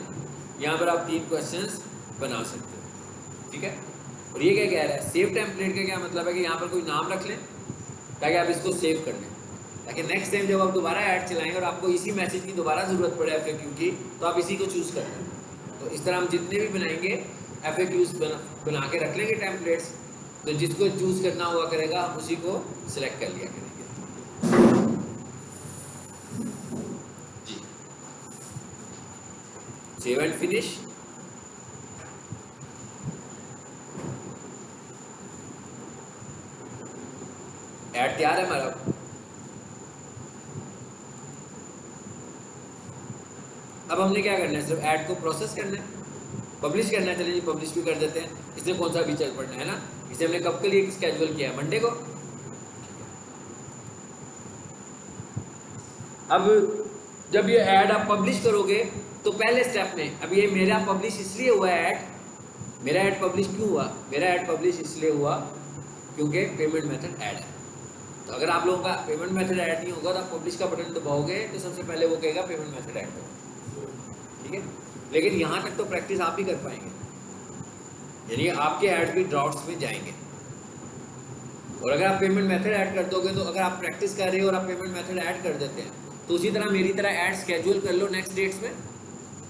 यहाँ पर आप 3 क्वेश्चंस बना सकते हो, ठीक है। और ये क्या कह रहा है, सेव टेम्पलेट का क्या मतलब है कि यहाँ पर कोई नाम रख लें ताकि आप इसको सेव कर लें, ताकि नेक्स्ट टाइम जब आप दोबारा ऐड चलाएं और आपको इसी मैसेज की दोबारा ज़रूरत पड़े FAQ की, तो आप इसी को चूज़ कर लें। तो इस तरह हम जितने भी बनाएंगे FAQs बना के रख लेंगे टेम्पलेट्स, तो जिसको चूज़ करना हुआ करेगा हम उसी को सिलेक्ट कर लिया करेंगे। Save and finish. ऐड तैयार है हमारा। अब हमने क्या करना है, सिर्फ ऐड को प्रोसेस करना है, पब्लिश करना है। चलिए जी पब्लिश भी कर देते हैं। इसमें कौन सा भी चल पड़ना है ना। इसे हमने कब के लिए स्केड्यूल किया है, मंडे को। अब जब ये ऐड आप पब्लिश करोगे तो पहले स्टेप में, अब ये मेरा पब्लिश इसलिए हुआ ऐड, मेरा ऐड पब्लिश क्यों हुआ, मेरा ऐड पब्लिश इसलिए हुआ क्योंकि पेमेंट मेथड ऐड है। तो अगर आप लोगों का पेमेंट मेथड ऐड नहीं होगा तो आप पब्लिश का बटन दबाओगे तो सबसे पहले वो कहेगा पेमेंट मेथड ऐड करो, ठीक है। लेकिन यहाँ तक तो प्रैक्टिस आप ही कर पाएंगे, यानी आपके ऐड भी ड्राफ्ट्स में जाएंगे। और अगर आप पेमेंट मेथड ऐड कर दोगे तो अगर आप प्रैक्टिस कर रहे हो और आप पेमेंट मेथड ऐड कर देते हैं तो उसी तरह मेरी तरह ऐड स्केड्यूल कर लो नेक्स्ट डेट्स में,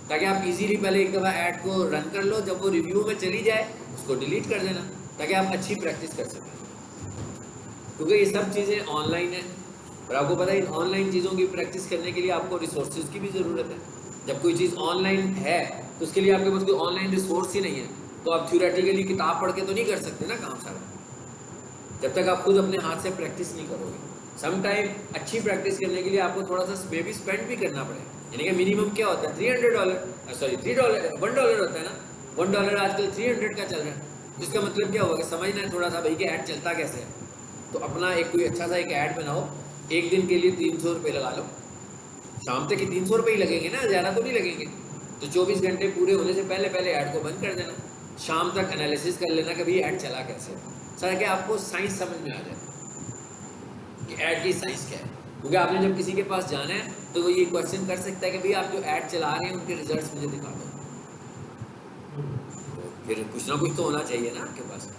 ताकि आप इजीली पहले एक दफ़ा ऐड को रन कर लो, जब वो रिव्यू में चली जाए उसको डिलीट कर देना, ताकि आप अच्छी प्रैक्टिस कर सकें। क्योंकि ये सब चीज़ें ऑनलाइन है और आपको पता है इन ऑनलाइन चीज़ों की प्रैक्टिस करने के लिए आपको रिसोर्सेज की भी ज़रूरत है। जब कोई चीज़ ऑनलाइन है तो उसके लिए आपके पास कोई ऑनलाइन रिसोर्स ही नहीं है, तो आप थ्योरेटिकली किताब पढ़ के तो नहीं कर सकते ना काम सारा, जब तक आप खुद अपने हाथ से प्रैक्टिस नहीं करोगे। सम टाइम अच्छी प्रैक्टिस करने के लिए आपको थोड़ा सा मे भी स्पेंड भी करना पड़े, यानी कि मिनिमम क्या होता है $300, सॉरी $3, $1 होता है ना, $1 आजकल 300 का चल रहा है। इसका मतलब क्या होगा कि समझना है थोड़ा सा भाई कि ऐड चलता कैसे है। तो अपना एक कोई अच्छा सा एक ऐड बनाओ, एक दिन के लिए 300 रुपये लगा लो, शाम तक ही 300 रुपये ही लगेंगे ना, ज़्यादा तो नहीं लगेंगे। तो 24 घंटे पूरे होने से पहले पहले ऐड को बंद कर देना, शाम तक एनालिसिस कर लेना कि भाई ऐड चला कैसे, सर कि आपको साइंस समझ में आ जाए कि ऐड की साइंस क्या है। क्योंकि आपने जब किसी के पास जाना है तो वो ये क्वेश्चन कर सकता है कि भाई आप जो ऐड चला रहे हैं उनके रिजल्ट्स मुझे दिखा दो, तो फिर कुछ ना कुछ तो होना चाहिए ना आपके पास।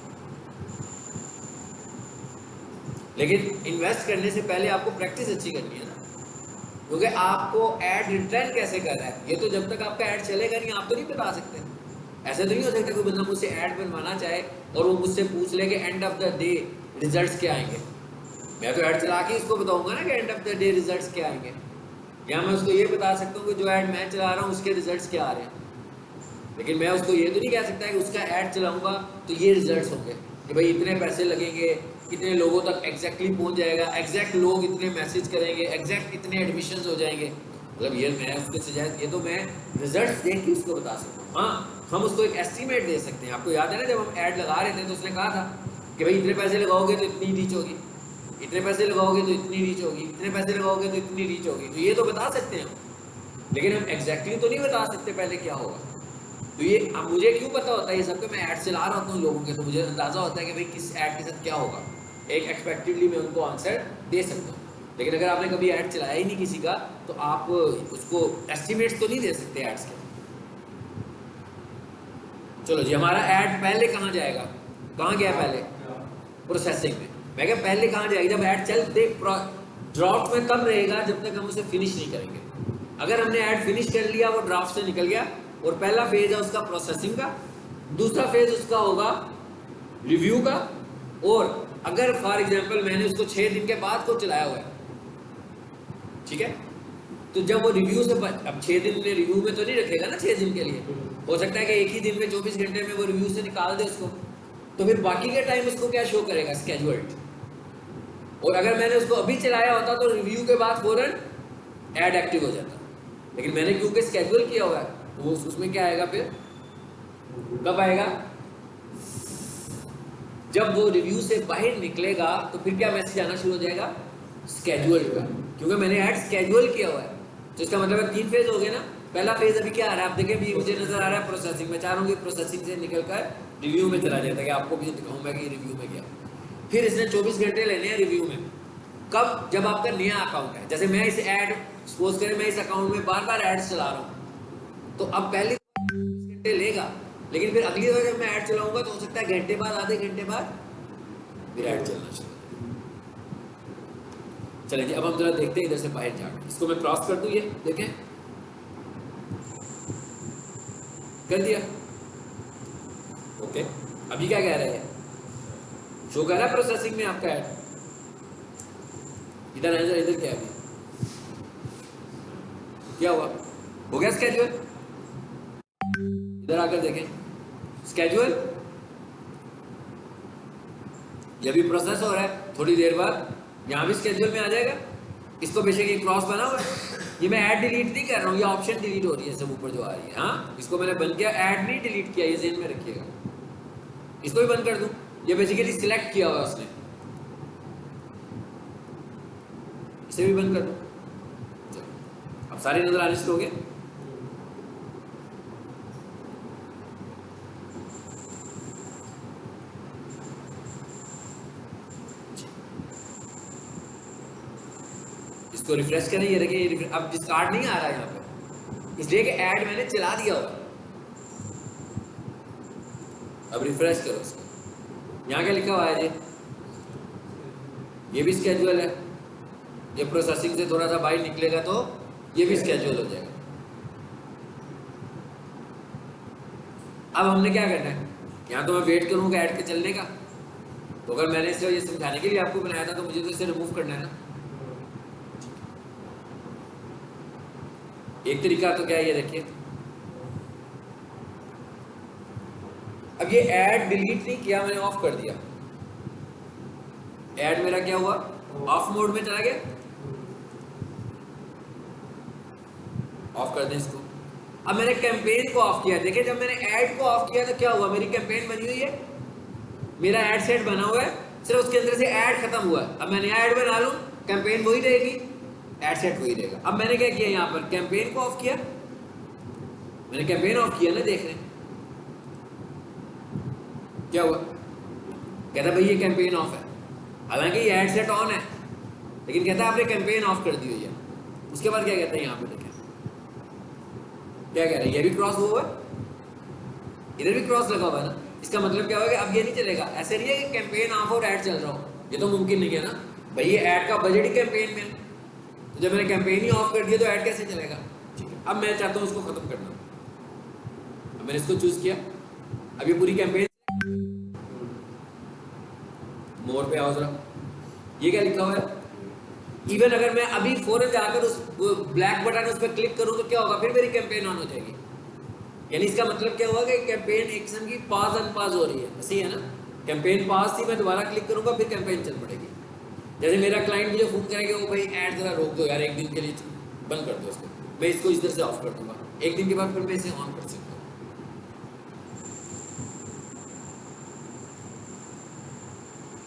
लेकिन इन्वेस्ट करने से पहले आपको प्रैक्टिस अच्छी करनी है ना, क्योंकि आपको ऐड रिटर्न कैसे कर रहा है ये तो जब तक आपका ऐड चलेगा नहीं आप तो नहीं बता सकते। ऐसा तो नहीं हो सकता कोई बंदा मुझसे ऐड बनवाना चाहे और वो मुझसे पूछ ले कि end of the day results क्या आएंगे। मैं तो ऐड चला के इसको बताऊंगा ना कि end of the day results क्या आएंगे, या मैं उसको ये बता सकता हूँ कि जो ऐड मैं चला रहा हूँ उसके रिजल्ट्स क्या आ रहे हैं। लेकिन मैं उसको ये तो नहीं कह सकता कि उसका ऐड चलाऊंगा तो ये रिजल्ट्स होंगे कि भाई इतने पैसे लगेंगे, कितने लोगों तक एग्जैक्टली पहुंच जाएगा, एग्जैक्ट लोग इतने मैसेज करेंगे, एग्जैक्ट इतने एडमिशन्स हो जाएंगे। मतलब ये मैं उसके सजाए ये तो मैं रिजल्ट्स देख के उसको बता सकता हूँ। हाँ, हम उसको एक एस्टीमेट दे सकते हैं। आपको याद है ना जब हम ऐड लगा रहे थे तो उसने कहा था कि भाई इतने पैसे लगाओगे तो इतनी रीच होगी, इतने पैसे लगाओगे तो इतनी रीच होगी, इतने पैसे लगाओगे तो इतनी रीच होगी। तो ये तो बता सकते हैं हम, लेकिन हम एग्जैक्टली तो नहीं बता सकते पहले क्या होगा। तो ये अब मुझे क्यों पता होता है ये सब, कि मैं ऐड चला रहा होता हूँ लोगों के, तो मुझे अंदाज़ा होता है कि भाई किस ऐड के साथ क्या होगा, एक एक्सपेक्टेडली मैं उनको आंसर दे सकता हूँ। लेकिन अगर आपने कभी ऐड चलाया ही नहीं किसी का तो आप उसको एस्टिमेट्स तो नहीं दे सकते एड्स के। चलो जी, हमारा ऐड पहले कहाँ जाएगा, कहाँ गया पहले, प्रोसेसिंग में। मैं क्या पहले कहाँ जाएगी, जब ऐड चल देख ड्राफ्ट में कब रहेगा, जब तक हम उसे फिनिश नहीं करेंगे। अगर हमने ऐड फिनिश कर लिया वो ड्राफ्ट से निकल गया, और पहला फेज है उसका प्रोसेसिंग का, दूसरा फेज उसका होगा रिव्यू का। और अगर फॉर एग्जांपल मैंने उसको 6 दिन के बाद को चलाया हुआ है, ठीक है, तो जब वो रिव्यू से अब 6 दिन में रिव्यू में तो नहीं रखेगा ना 6 दिन के लिए, हो सकता है कि एक ही दिन में 24 घंटे में वो रिव्यू से निकाल दे उसको, तो फिर बाकी के टाइम उसको क्या शो करेगा, स्केड्यूल्ड। और अगर मैंने उसको अभी चलाया होता तो रिव्यू के बाद फौरन ऐड एक्टिव हो जाता, लेकिन मैंने क्योंकि स्केड्यूल किया हुआ है तो उसमें क्या आएगा, फिर कब आएगा, जब वो रिव्यू से बाहर निकलेगा तो फिर क्या मैसेज आना शुरू हो जाएगा, स्केड्यूल का, क्योंकि मैंने ऐड स्केड्यूल किया हुआ है। तो इसका मतलब 3 फेज हो गए ना। पहला फेज अभी क्या आ रहा है, आप देखें भी मुझे नजर आ रहा है प्रोसेसिंग में, चाह रहा हूँ कि प्रोसेसिंग से निकलकर रिव्यू में चला जाता है, कि आपको भी दिखाऊँ मैं कि रिव्यू में गया। फिर इसने 24 घंटे लेने हैं रिव्यू में, कब, जब आपका नया अकाउंट है। जैसे मैं इस ऐड सपोज करें मैं इस अकाउंट में बार बार एड्स चला रहा हूँ, तो अब पहले 24 घंटे लेगा, लेकिन फिर अगली बार जब मैं ऐड चलाऊंगा तो हो सकता है घंटे बाद, आधे घंटे बाद फिर ऐड चलना शुरू। चलिए जी, अब हम जरा देखते हैं इधर से बाहर जाकर, इसको मैं क्रॉस कर दूं, ये देखें कर दिया, ओके। अभी क्या कह रहे हैं, शो कर रहा है प्रोसेसिंग में आपका ऐड, इधर है, इधर क्या है, क्या हुआ, हो गया स्केड्यूल। इधर आकर देखें स्केड्यूल, ये भी प्रोसेस हो रहा है, थोड़ी देर बाद यहाँ भी स्केड्यूल में आ जाएगा। इसको बेशक ये क्रॉस बना हुआ है, ये मैं ऐड डिलीट नहीं कर रहा हूँ, ये ऑप्शन डिलीट हो रही है सब ऊपर जो आ रही है। हाँ, इसको मैंने बंद किया, ऐड नहीं डिलीट किया, ये ज़हन में रखिएगा। इसको भी बंद कर दूँ, ये बेसिकली सिलेक्ट किया हुआ है उसने, इसे भी बंद कर दूँ। सारे नजर आने शुरू हो गए। इसको रिफ्रेश करें, ये देखिए अब डिस्कार्ड नहीं आ रहा है यहाँ पे, इसलिए कि ऐड मैंने चला दिया होगा। अब रिफ्रेश करो इसको, यहाँ क्या लिखा हुआ है जी, ये भी स्केड्यूल है, ये प्रोसेसिंग से थोड़ा सा बाहर निकलेगा तो ये भी स्केड्यूल हो जाएगा। अब हमने क्या करना है, यहाँ तो मैं वेट करूँगा ऐड के चलने का, तो अगर मैंने इसे ये समझाने के लिए आपको बनाया था तो मुझे तो इसे रिमूव करना है ना। एक तरीका तो क्या है, ये देखिए, अब ये ऐड डिलीट नहीं किया मैंने, ऑफ कर दिया, ऐड मेरा क्या हुआ, ऑफ मोड में चला गया। ऑफ कर दें इसको। अब मैंने कैंपेन को ऑफ किया, देखिए जब मैंने ऐड को ऑफ किया तो क्या हुआ, मेरी कैंपेन बनी हुई है, मेरा ऐड सेट बना हुआ है, सिर्फ उसके अंदर से ऐड खत्म हुआ है। अब मैं नया ऐड बना लूं, कैंपेन वही रहेगी, ऐड सेट वही रहेगा। अब मैंने क्या किया, यहाँ पर कैंपेन को ऑफ किया, मैंने कैंपेन ऑफ किया ना, देख रहे हैं क्या हुआ, कहता भाई ये कैंपेन ऑफ है, हालांकि ये ऐड सेट ऑन है, लेकिन कहता आपने कैंपेन ऑफ कर दी हुई है। उसके बाद क्या कहता है, यहाँ पे देखें क्या कह रहे हैं, ये भी क्रॉस हुआ है, इधर भी क्रॉस लगा हुआ है ना, इसका मतलब क्या होगा, अब ये नहीं चलेगा। ऐसे नहीं है कि कैंपेन ऑफ और ऐड चल रहा हो, ये तो मुमकिन नहीं है ना भाई, ये ऐड का बजट ही कैंपेन में है, तो जब मैंने कैंपेन ही ऑफ कर दिया तो ऐड कैसे चलेगा। ठीक है, अब मैं चाहता हूँ उसको खत्म करना, अब मैंने इसको चूज किया, अब ये पूरी कैंपेन, मोर पे आओ जरा, ये क्या लिखा हुआ है, इवन अगर मैं अभी फौरन जाकर उस ब्लैक बटन उस पर क्लिक करूं तो क्या होगा, फिर मेरी कैंपेन ऑन हो जाएगी। यानी इसका मतलब क्या हुआ कि कैंपेन एक किस्म की पाज अनपाज हो रही है, ऐसी है ना, कैंपेन पास थी, मैं दोबारा क्लिक करूंगा फिर कैंपेन चल पड़ेगी। जैसे मेरा क्लाइंट मुझे फोन करेगा, वो भाई ऐड जरा रोक दो यार, एक दिन के लिए बंद कर दो इसको, मैं इसको इधर से ऑफ कर दूंगा, एक दिन के बाद फिर मैं इसे ऑन कर सकता हूँ।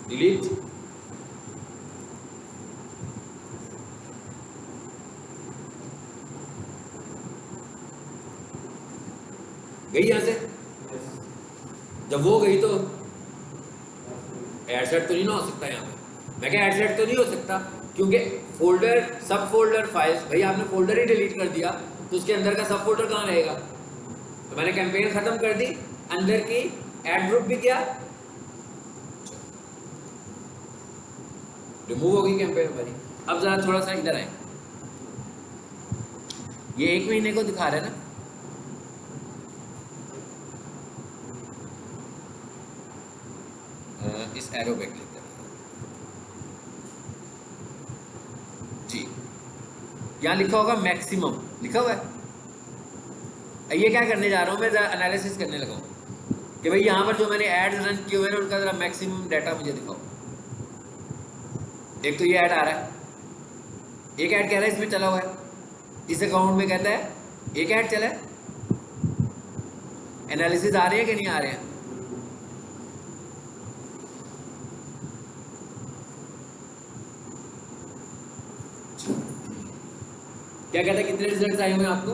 डिलीट, गई यहां से, जब वो गई तो ऐड सेट तो नहीं ना हो सकता, यहाँ पे मैं क्या ऐड सेट तो नहीं हो सकता, क्योंकि फोल्डर सब फोल्डर फाइल्स, भाई आपने फोल्डर ही डिलीट कर दिया तो उसके अंदर का सब फोल्डर कहाँ रहेगा। तो मैंने कैंपेन खत्म कर दी, अंदर की ऐड ग्रुप भी किया, रिमूव हो गई कैंपेन हमारी। अब जरा थोड़ा सा इधर आए, ये 1 महीने को दिखा रहे हैं ना, इस एरो पे क्लिक करें जी, यहाँ लिखा होगा मैक्सिमम, लिखा हुआ है। ये क्या करने जा रहा हूँ मैं, जरा एनालिसिस करने लगा हूँ कि भाई यहाँ पर जो मैंने ऐड रन किए हुए हैं उनका जरा मैक्सिमम डाटा मुझे दिखाओ। एक तो ये ऐड आ रहा है, एक ऐड कह रहा है इसमें चला हुआ है, इस अकाउंट में कहता है एक ऐड चला है, एनालिसिस आ रहे हैं कि नहीं आ रहे हैं। क्या कहता है, कितने रिजल्ट आए हुए हैं आपको,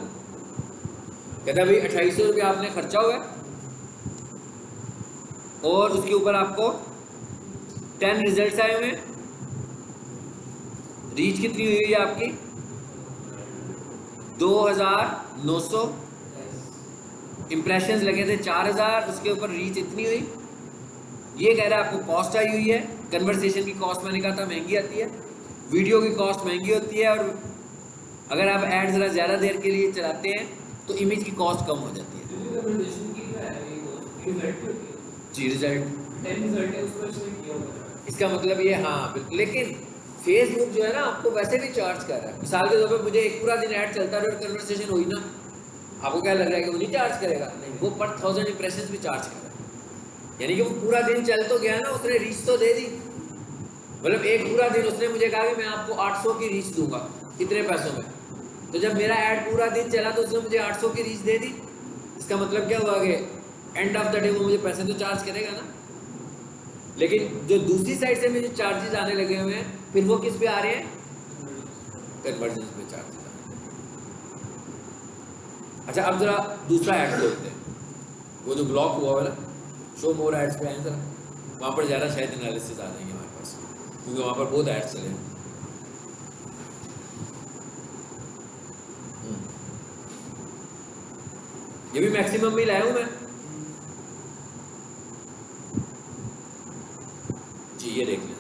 कहता है भाई 2800 रुपया आपने खर्चा हुआ है और उसके ऊपर आपको 10 रिजल्ट आए हुए हैं। रीच कितनी हुई है आपकी, 2900, इंप्रेशंस लगे थे 4000, उसके ऊपर रीच इतनी हुई। ये कह रहा है आपको कॉस्ट आई हुई है, कन्वर्सेशन की कॉस्ट मैंने कहा था महंगी आती है, वीडियो की कॉस्ट महंगी होती है, और अगर आप ऐड जरा ज़्यादा देर के लिए चलाते हैं तो इमेज की कॉस्ट कम हो जाती है। जी रिजल्ट इसका मतलब ये, हाँ बिल्कुल, लेकिन फेसबुक जो है ना आपको वैसे भी चार्ज कर रहा है। मिसाल के तौर पर मुझे एक पूरा दिन ऐड चलता है और कन्वर्सेशन हुई ना, आपको क्या लग रहा है कि वो नहीं चार्ज करेगा, नहीं, वो पर 1000 इंप्रेशंस भी चार्ज कर रहा है। यानी कि वो पूरा दिन चल तो गया ना, उसने रीच तो दे दी, मतलब एक पूरा दिन उसने मुझे कहा कि मैं आपको 800 की रीच दूंगा इतने पैसों में, तो जब मेरा ऐड पूरा दिन चला तो उसने मुझे 800 की रीच दे दी। इसका मतलब क्या हुआ कि एंड ऑफ द डे वो मुझे पैसे तो चार्ज करेगा ना। लेकिन जो दूसरी साइड से मुझे चार्जेस आने लगे हुए हैं, फिर वो किस पे आ रहे हैं, कन्वर्जन पे चार्जेस आ रहे हैं। अच्छा अब जरा दूसरा ऐड खोलते हैं, वो जो ब्लॉक हुआ वाला शो मोर एड्स पे आए जरा, वहाँ पर ज़्यादा शायद एनालिसिस आ जाएंगे हमारे पास, क्योंकि वहाँ पर बहुत एड्स चले हैं। ये भी मैक्सिमम में लाया हूँ मैं जी, ये देख लेते हैं।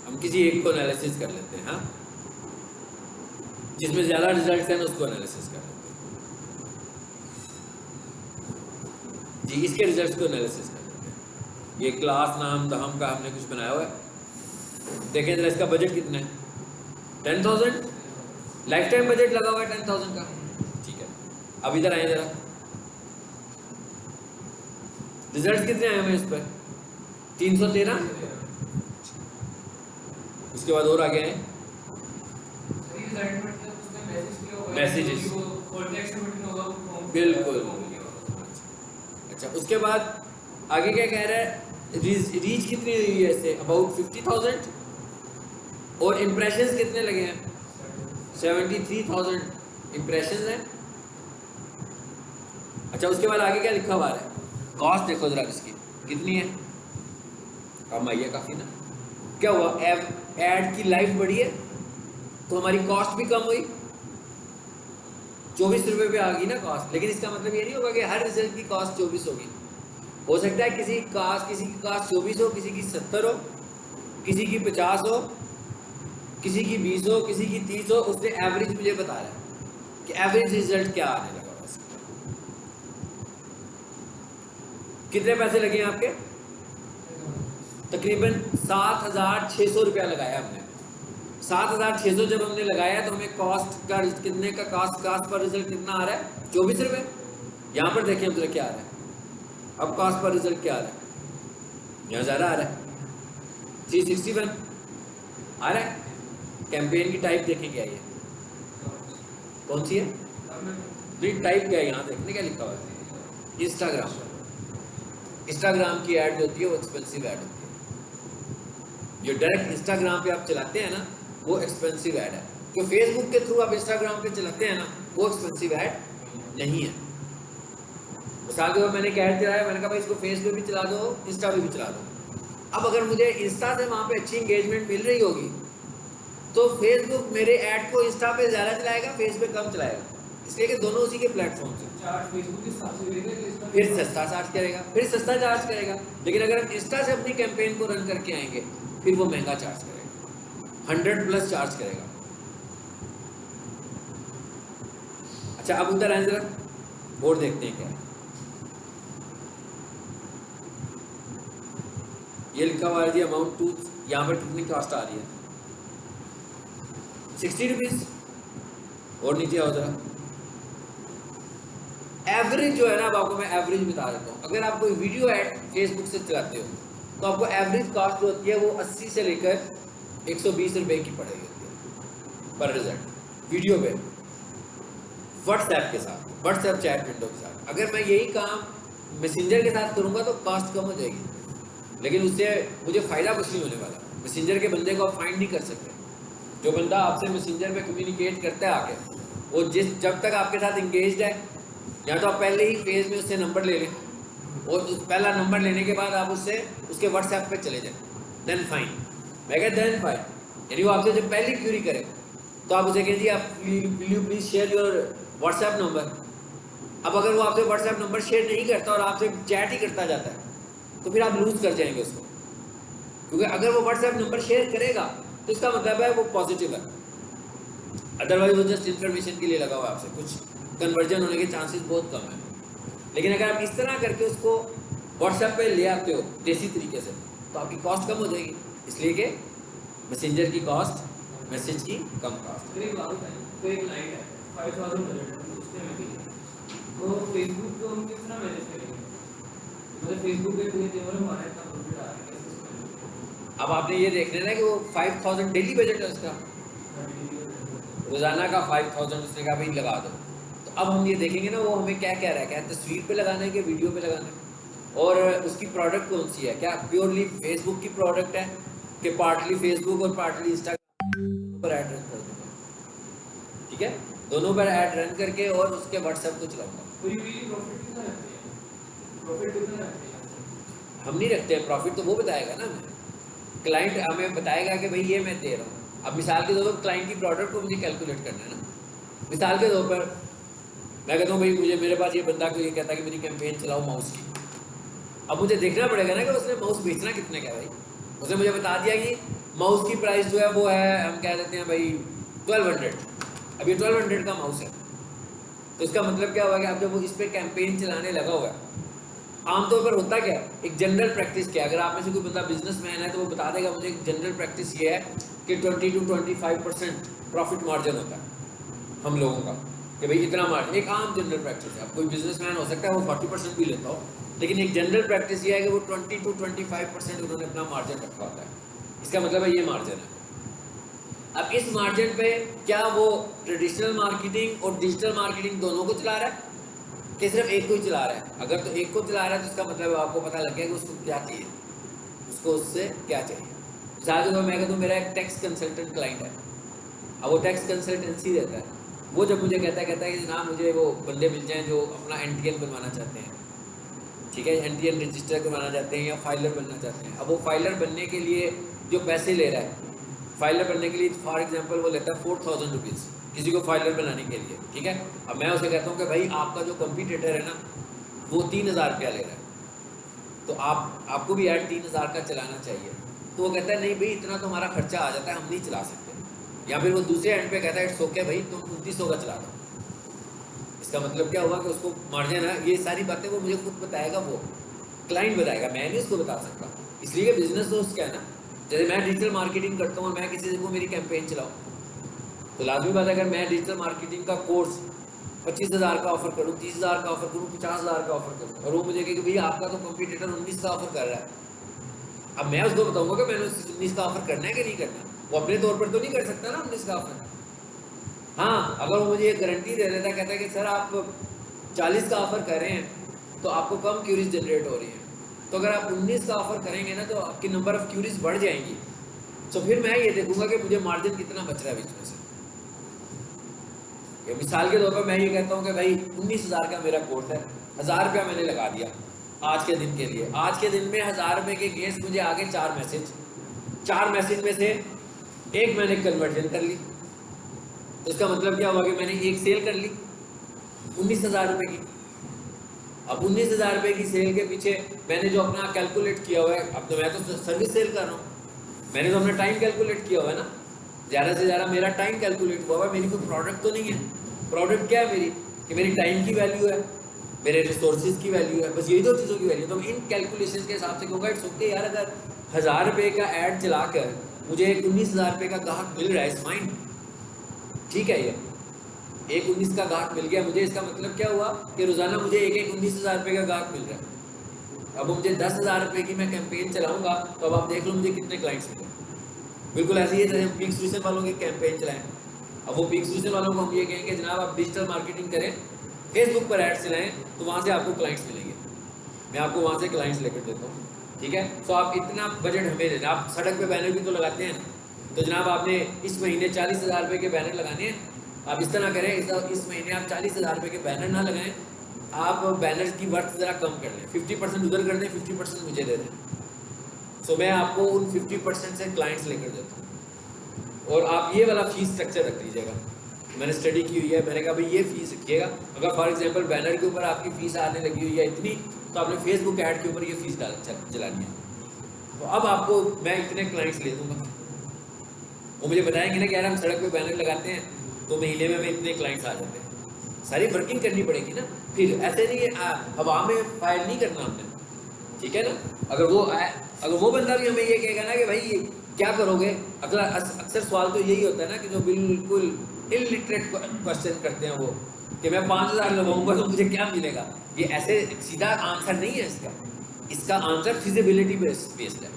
हम किसी एक को एनालिसिस कर लेते हैं, हाँ जिसमें ज़्यादा रिजल्ट हैं उसको एनालिसिस कर लेते हैं जी, इसके रिजल्ट्स को एनालिसिस कर लेते हैं। ये क्लास नाम दहम का हमने कुछ बनाया हुआ है, देखें जरा इसका बजट कितना है, 10,000 लाइफ टाइम बजट लगा हुआ है 10,000 का, ठीक है। अब इधर आए जरा, रिजल्ट कितने आए हुए इस पर, 313। उसके बाद और आगे आए मैसेजेस, बिल्कुल। अच्छा उसके बाद आगे क्या कह रहा है, रीच कितनी हुई है इससे, अबाउट 50,000, और इम्प्रेशंस कितने लगे हैं, 73,000 इम्प्रेशंस हैं। अच्छा उसके बाद आगे क्या लिखा हुआ है, कॉस्ट देखो जरा इसकी कितनी है, कम आई है काफ़ी ना। क्या हुआ, ऐड की लाइफ बढ़ी है तो हमारी कॉस्ट भी कम हुई, 24 रुपये पे आ गई ना कॉस्ट। लेकिन इसका मतलब ये नहीं होगा कि हर रिजल्ट की कॉस्ट 24 होगी, हो सकता है किसी की कॉस्ट 24 हो, किसी की 70 हो, किसी की 50 हो, किसी की 20 हो, किसी की 30 हो। उसने एवरेज मुझे बता रहा है कि एवरेज रिजल्ट क्या आने लगा, बस कितने पैसे लगे हैं आपके, तकरीबन 7,600 रुपया लगाया हमने। 7,600 जब हमने लगाया तो हमें कॉस्ट का कितने का कास्ट पर रिजल्ट कितना आ रहा है, 24 रुपये। यहाँ पर देखें हम क्या आ रहा है, अब कॉस्ट पर रिजल्ट क्या आ रहा है, यहाँ ज़्यादा आ रहा है, 361 आ रहा है। कैंपेन की टाइप देखें क्या ये कौन सी है, नहीं टाइप क्या है, यहाँ देखने क्या लिखा हुआ है, इंस्टाग्राम। इंस्टाग्राम की ऐड जो होती है वो एक्सपेंसिव ऐड होती है, जो डायरेक्ट इंस्टाग्राम पे आप चलाते हैं ना वो एक्सपेंसिव ऐड है। जो फेसबुक के थ्रू आप इंस्टाग्राम पे चलाते हैं ना वो एक्सपेंसिव ऐड नहीं है। मिसाल के तौर मैंने एक ऐड चलाया, मैंने कहा भाई इसको फेस पे भी चला दो, इंस्टा पे भी चला दो। अब अगर मुझे इंस्टा से वहाँ पे अच्छी इंगेजमेंट मिल रही होगी तो फेसबुक मेरे ऐड को इंस्टा पे ज़्यादा चलाएगा, फेस पे कम चलाएगा, इसलिए कि दोनों उसी के प्लेटफॉर्म से। फिर सस्ता चार्ज करेगा, फिर सस्ता चार्ज करेगा। लेकिन अगर हम इंस्टा से अपनी कैंपेन को रन करके आएंगे फिर वो महंगा चार्ज करेगा, 100+ चार्ज करेगा। अच्छा अब उधर आए जरा, बोर्ड देखते हैं क्या है। ये लिखा हुआ है जी अमाउंट टू, यहाँ पर कितनी कॉस्ट आ रही है, 60 रुपीज़। और नीचे आओ जरा, एवरेज जो है ना, अब आपको मैं एवरेज बता देता हूँ। अगर आप कोई वीडियो ऐड फेसबुक से चलाते हो तो आपको एवरेज कॉस्ट जो होती है वो 80 से लेकर 120 रुपये की पड़ेगी पर रिजल्ट वीडियो पे, व्हाट्सएप के साथ, व्हाट्सएप चैट विंडो के साथ। अगर मैं यही काम मैसेंजर के साथ करूँगा तो कॉस्ट कम हो जाएगी, लेकिन उससे मुझे फ़ायदा कुछ नहीं होने वाला। मैसेंजर के बंदे को आप फाइंड नहीं कर सकते। जो बंदा आपसे मैसेंजर पे कम्युनिकेट करता है आके, वो जब तक आपके साथ इंगेज्ड है, या तो आप पहले ही फेज में उससे नंबर ले लें, और उस पहला नंबर लेने के बाद आप उससे उसके व्हाट्सएप पे चले जाएं, देन फाइन। मैं कहता देन फाइन, यानी वो आपसे जब पहली क्यूरी करे तो आप उसे कहें जी आप will you please share your WhatsApp number. अब अगर वो आपसे व्हाट्सएप नंबर शेयर नहीं करता और आपसे चैट ही करता जाता है तो फिर आप लूज़ कर जाएंगे उसको, क्योंकि अगर वो व्हाट्सएप नंबर शेयर करेगा तो इसका मतलब है वो पॉजिटिव है, अदरवाइज वो जस्ट इन्फॉर्मेशन के लिए लगा हुआ है आपसे, कुछ कन्वर्जन होने के चांसेस बहुत कम है। लेकिन अगर आप इस तरह करके उसको व्हाट्सएप पे ले आते हो देसी तरीके से तो आपकी कॉस्ट कम हो जाएगी, इसलिए कि मैसेंजर की कॉस्ट मैसेज की कम कॉस्ट। तो एक लाइन है 5,000 बजट है उसके में, तो फेसबुक को हम कितना मैनेज करेंगे, मतलब फेसबुक पे इतने देवर हमारा इतना प्रॉफिट आ रहा है, कैसे उसको मैनेज। अब आपने ये देख लेना कि वो 5,000 डेली बजट है उसका, रोजाना का 5,000 उसने कहा भाई लगा दो। तो अब हम ये देखेंगे ना वो हमें क्या कह रहा है, क्या तस्वीर पे लगाना है कि वीडियो पे लगाना है, और उसकी प्रोडक्ट कौन सी है, क्या प्योरली फेसबुक की प्रोडक्ट है कि पार्टली फेसबुक और पार्टली इंस्टाग्राम। पर ऐड रन कर दूंगा, ठीक है, दोनों पर ऐड रन करके और उसके व्हाट्सएप को चलाऊंगा। प्रॉफिट कितना रखते हैं? प्रॉफिट कितना रखते हैं? हम नहीं रखते हैं प्रॉफिट, तो वो बताएगा ना हमें, क्लाइंट हमें बताएगा कि भाई ये मैं दे रहा हूँ। अब मिसाल के तौर पर क्लाइंट की प्रोडक्ट को मुझे कैलकुलेट करना है ना। मिसाल के तौर पर मैं कहता हूँ भाई मुझे मेरे पास ये बंदा को ये कहता है कि मेरी कैंपेन चलाओ माउस की। अब मुझे देखना पड़ेगा ना कि उसने माउस बेचना कितने का है भाई। उसने मुझे बता दिया कि माउस की प्राइस जो है वो है, हम कह देते हैं भाई 1200। अब ये 1200 का माउस है, तो इसका मतलब क्या हुआ कि अब जब वो इस पर कैंपेन चलाने लगा हुआ है, आमतौर पर होता क्या है, एक जनरल प्रैक्टिस क्या है, अगर आप में से कोई बंदा बिजनेसमैन है तो वो बता देगा मुझे, एक जनरल प्रैक्टिस ये है कि 20 to 25% प्रॉफिट मार्जिन होता है हम लोगों का, कि भाई इतना मार्जिन, एक आम जनरल प्रैक्टिस है। अब कोई बिजनेसमैन हो सकता है वो 40% भी लेता हो, लेकिन एक जनरल प्रैक्टिस ये है कि वो 20 to 25% उन्होंने अपना मार्जिन रखा होता है। इसका मतलब है ये मार्जिन है। अब इस मार्जिन पे क्या वो ट्रेडिशनल मार्केटिंग और डिजिटल मार्केटिंग दोनों को चला रहा है कि सिर्फ एक को ही चला रहा है? अगर तो एक को चला रहा है तो इसका मतलब आपको पता लग गया कि उसको क्या चाहिए, उसको उससे क्या चाहिए। मिसाल के तौर मैं कहता हूँ मेरा एक टैक्स कंसल्टेंट क्लाइंट है, अब वो टैक्स कंसल्टेंसी देता है, वो जब मुझे कहता है कि जनाब मुझे वो बंदे मिल जाएं जो अपना NTN बनवाना चाहते हैं, ठीक है, NTN रजिस्टर करवाना चाहते हैं या फाइलर बनना चाहते हैं। अब वो फाइलर बनने के लिए जो पैसे ले रहा है, फाइलर बनने के लिए फॉर एग्जांपल वो लेता है 4000 रुपीज़ किसी को फाइलर बनाने के लिए, ठीक है। अब मैं उसे कहता हूँ कि भाई आपका जो कंपटीटर है ना वो 3000 रुपया ले रहा है, तो आपको भी ऐड 3000 का चलाना चाहिए। तो वो कहता है नहीं भाई इतना तो हमारा खर्चा आ जाता है, हम नहीं चला सकते। या फिर वो दूसरे एंड पे कहता है इट्स ओके भाई तुम 2900 का चला दो। इसका मतलब क्या हुआ कि उसको मार्जिन है। ये सारी बातें वो मुझे खुद बताएगा, वो क्लाइंट बताएगा, मैं नहीं उसको बता सकता। इसलिए बिजनेस दोस्त क्या है ना, जैसे मैं डिजिटल मार्केटिंग करता हूँ और मैं किसी को मेरी कैंपेन चलाऊँ, तो लाजमी बात है अगर मैं डिजिटल मार्केटिंग का कोर्स 25,000 का ऑफर करूँ, 30,000 का ऑफर करूँ, 50,000 का ऑफर करूँ, और वो मुझे कहे कि भैया आपका तो कंपटीटर 19 का ऑफर कर रहा है, अब मैं उसको बताऊंगा कि मैंने 19 का ऑफर करना है कि नहीं करना। वो अपने तौर पर तो नहीं कर सकता ना 19 का ऑफर। हाँ, अगर वो मुझे एक गारंटी दे देता, कहता है कि सर आप 40 का ऑफर कर रहे हैं तो आपको कम क्यूरीज जनरेट हो रही है, तो अगर आप 19 का ऑफर करेंगे ना तो आपकी नंबर ऑफ क्यूरीज बढ़ जाएंगी। तो फिर मैं ये देखूंगा कि मुझे मार्जिन कितना बच रहा है बीच में से। ये मिसाल के तौर पर मैं ये कहता हूँ कि भाई 19,000 का मेरा कोर्स है, 1000 रुपया मैंने लगा दिया आज के दिन के लिए। आज के दिन में 1000 रुपये के गेस्ट मुझे आगे 4 मैसेज, 4 मैसेज में से एक मैंने कन्वर्जन कर ली, तो इसका मतलब क्या हुआ कि मैंने एक सेल कर ली 19,000 रुपये की। अब 19,000 रुपये की सेल के पीछे मैंने जो अपना कैलकुलेट किया हुआ है, अब तो मैं तो सर्विस सेल कर रहा हूँ, मैंने तो अपना टाइम कैलकुलेट किया हुआ है ना, ज़्यादा से ज़्यादा मेरा टाइम कैलकुलेट हुआ है। मेरी कोई प्रोडक्ट तो नहीं है, प्रोडक्ट क्या है मेरी, कि मेरी टाइम की वैल्यू है, मेरे रिसोर्सेज की वैल्यू है, बस यही दो चीज़ों की वैल्यू। तो इन कैलकुलेशन के हिसाब से कहूँगा इट्स ओके यार, अगर 1000 रुपये का ऐड चलाकर मुझे एक 19,000 रुपये का ग्राहक मिल रहा है, इस फाइन, ठीक है। ये एक 19 का ग्राहक मिल गया मुझे, इसका मतलब क्या हुआ कि रोज़ाना मुझे एक 19,000 रुपये का ग्राहक मिल रहा है। अब मुझे 10,000 रुपये की मैं कैंपेन चलाऊंगा तो अब आप देख लो मुझे कितने क्लाइंट्स मिले। बिल्कुल ऐसे ही है जैसे पीक सोल्यूशन वालों की कैंपेन चलाएं। अब वो पीक सोल्यूशन वालों को हम ये कहेंगे जनाब आप डिजिटल मार्केटिंग करें, फेसबुक पर ऐड चलाएं, तो वहाँ से आपको क्लाइंट्स मिलेंगे, मैं आपको वहाँ से क्लाइंट्स लेकर देता हूँ, ठीक है। तो आप इतना बजट हमें देना। आप सड़क पे बैनर भी तो लगाते हैं, तो जनाब आपने इस महीने 40,000 रुपये के बैनर लगाने हैं। आप इस तरह करें, इस महीने आप 40,000 रुपये के बैनर ना लगाएं, आप बैनर्स की वर्थ ज़रा कम कर लें, 50% उधर कर दें, 50% मुझे दे दें। सो मैं आपको उन 50% से क्लाइंट्स लेकर देता हूँ, और आप ये वाला फीस स्ट्रक्चर रख लीजिएगा। मैंने स्टडी की हुई है, मैंने कहा भाई ये फीस रखिएगा। अगर फॉर एग्जांपल बैनर के ऊपर आपकी फ़ीस आने लगी हुई है इतनी, तो आपने फेसबुक ऐड के ऊपर ये फीस चलानी है, तो अब आपको मैं इतने क्लाइंट्स ले दूँगा। वो मुझे बताएंगे ना कि यार हम सड़क पे बैनर लगाते हैं तो महीने में हमें इतने क्लाइंट्स आ जाते हैं। सारी वर्किंग करनी पड़ेगी ना, फिर ऐसे नहीं हवा में फायर नहीं करना हमने, ठीक है ना। अगर वो बंदा भी हमें ये कहेगा ना कि भाई ये क्या करोगे, अक्सर सवाल तो यही होता है ना कि जो बिल्कुल इलिटरेट क्वेश्चन करते हैं वो, कि मैं 5,000 लगाऊंगा तो मुझे क्या मिलेगा। ये ऐसे सीधा आंसर नहीं है इसका आंसर फिजिबिलिटी बेस्ड है,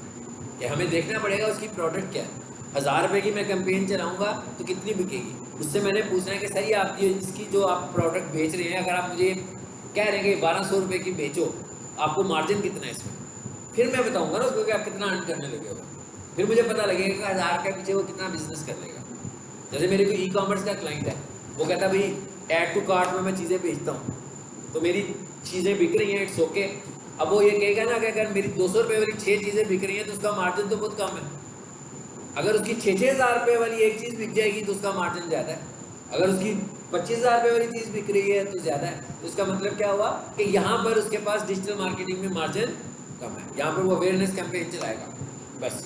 कि हमें देखना पड़ेगा उसकी प्रोडक्ट क्या है। 1000 रुपये की मैं कैंपेन चलाऊंगा तो कितनी बिकेगी, उससे मैंने पूछना है कि सर ये आप इसकी जो आप प्रोडक्ट बेच रहे हैं, अगर आप मुझे कह रहे हैं कि 1200 रुपये की बेचो, आपको मार्जिन कितना है इसमें, फिर मैं बताऊंगा ना उसको कि आप कितना अर्न करने लगे हो। फिर मुझे पता लगेगा कि 1000 के पीछे वो कितना बिजनेस कर लेगा। जैसे मेरे को ई कॉमर्स का क्लाइंट है, वो कहता है भाई ऐड टू कार्ट में मैं चीज़ें बेचता हूँ, तो मेरी चीज़ें बिक रही हैं, इट्स ओके। अब वो ये कहेगा ना कि अगर मेरी 200 रुपये वाली 6 चीज़ें बिक रही हैं तो उसका मार्जिन तो बहुत कम है। अगर उसकी 6,000 रुपये वाली एक चीज़ बिक जाएगी तो उसका मार्जिन ज़्यादा है। अगर उसकी 25,000 रुपये वाली चीज़ बिक रही है तो ज़्यादा है। तो इसका मतलब क्या हुआ कि यहाँ पर उसके पास डिजिटल मार्केटिंग में मार्जिन कम है, यहाँ पर वो अवेयरनेस कैंपेन चलाएगा बस।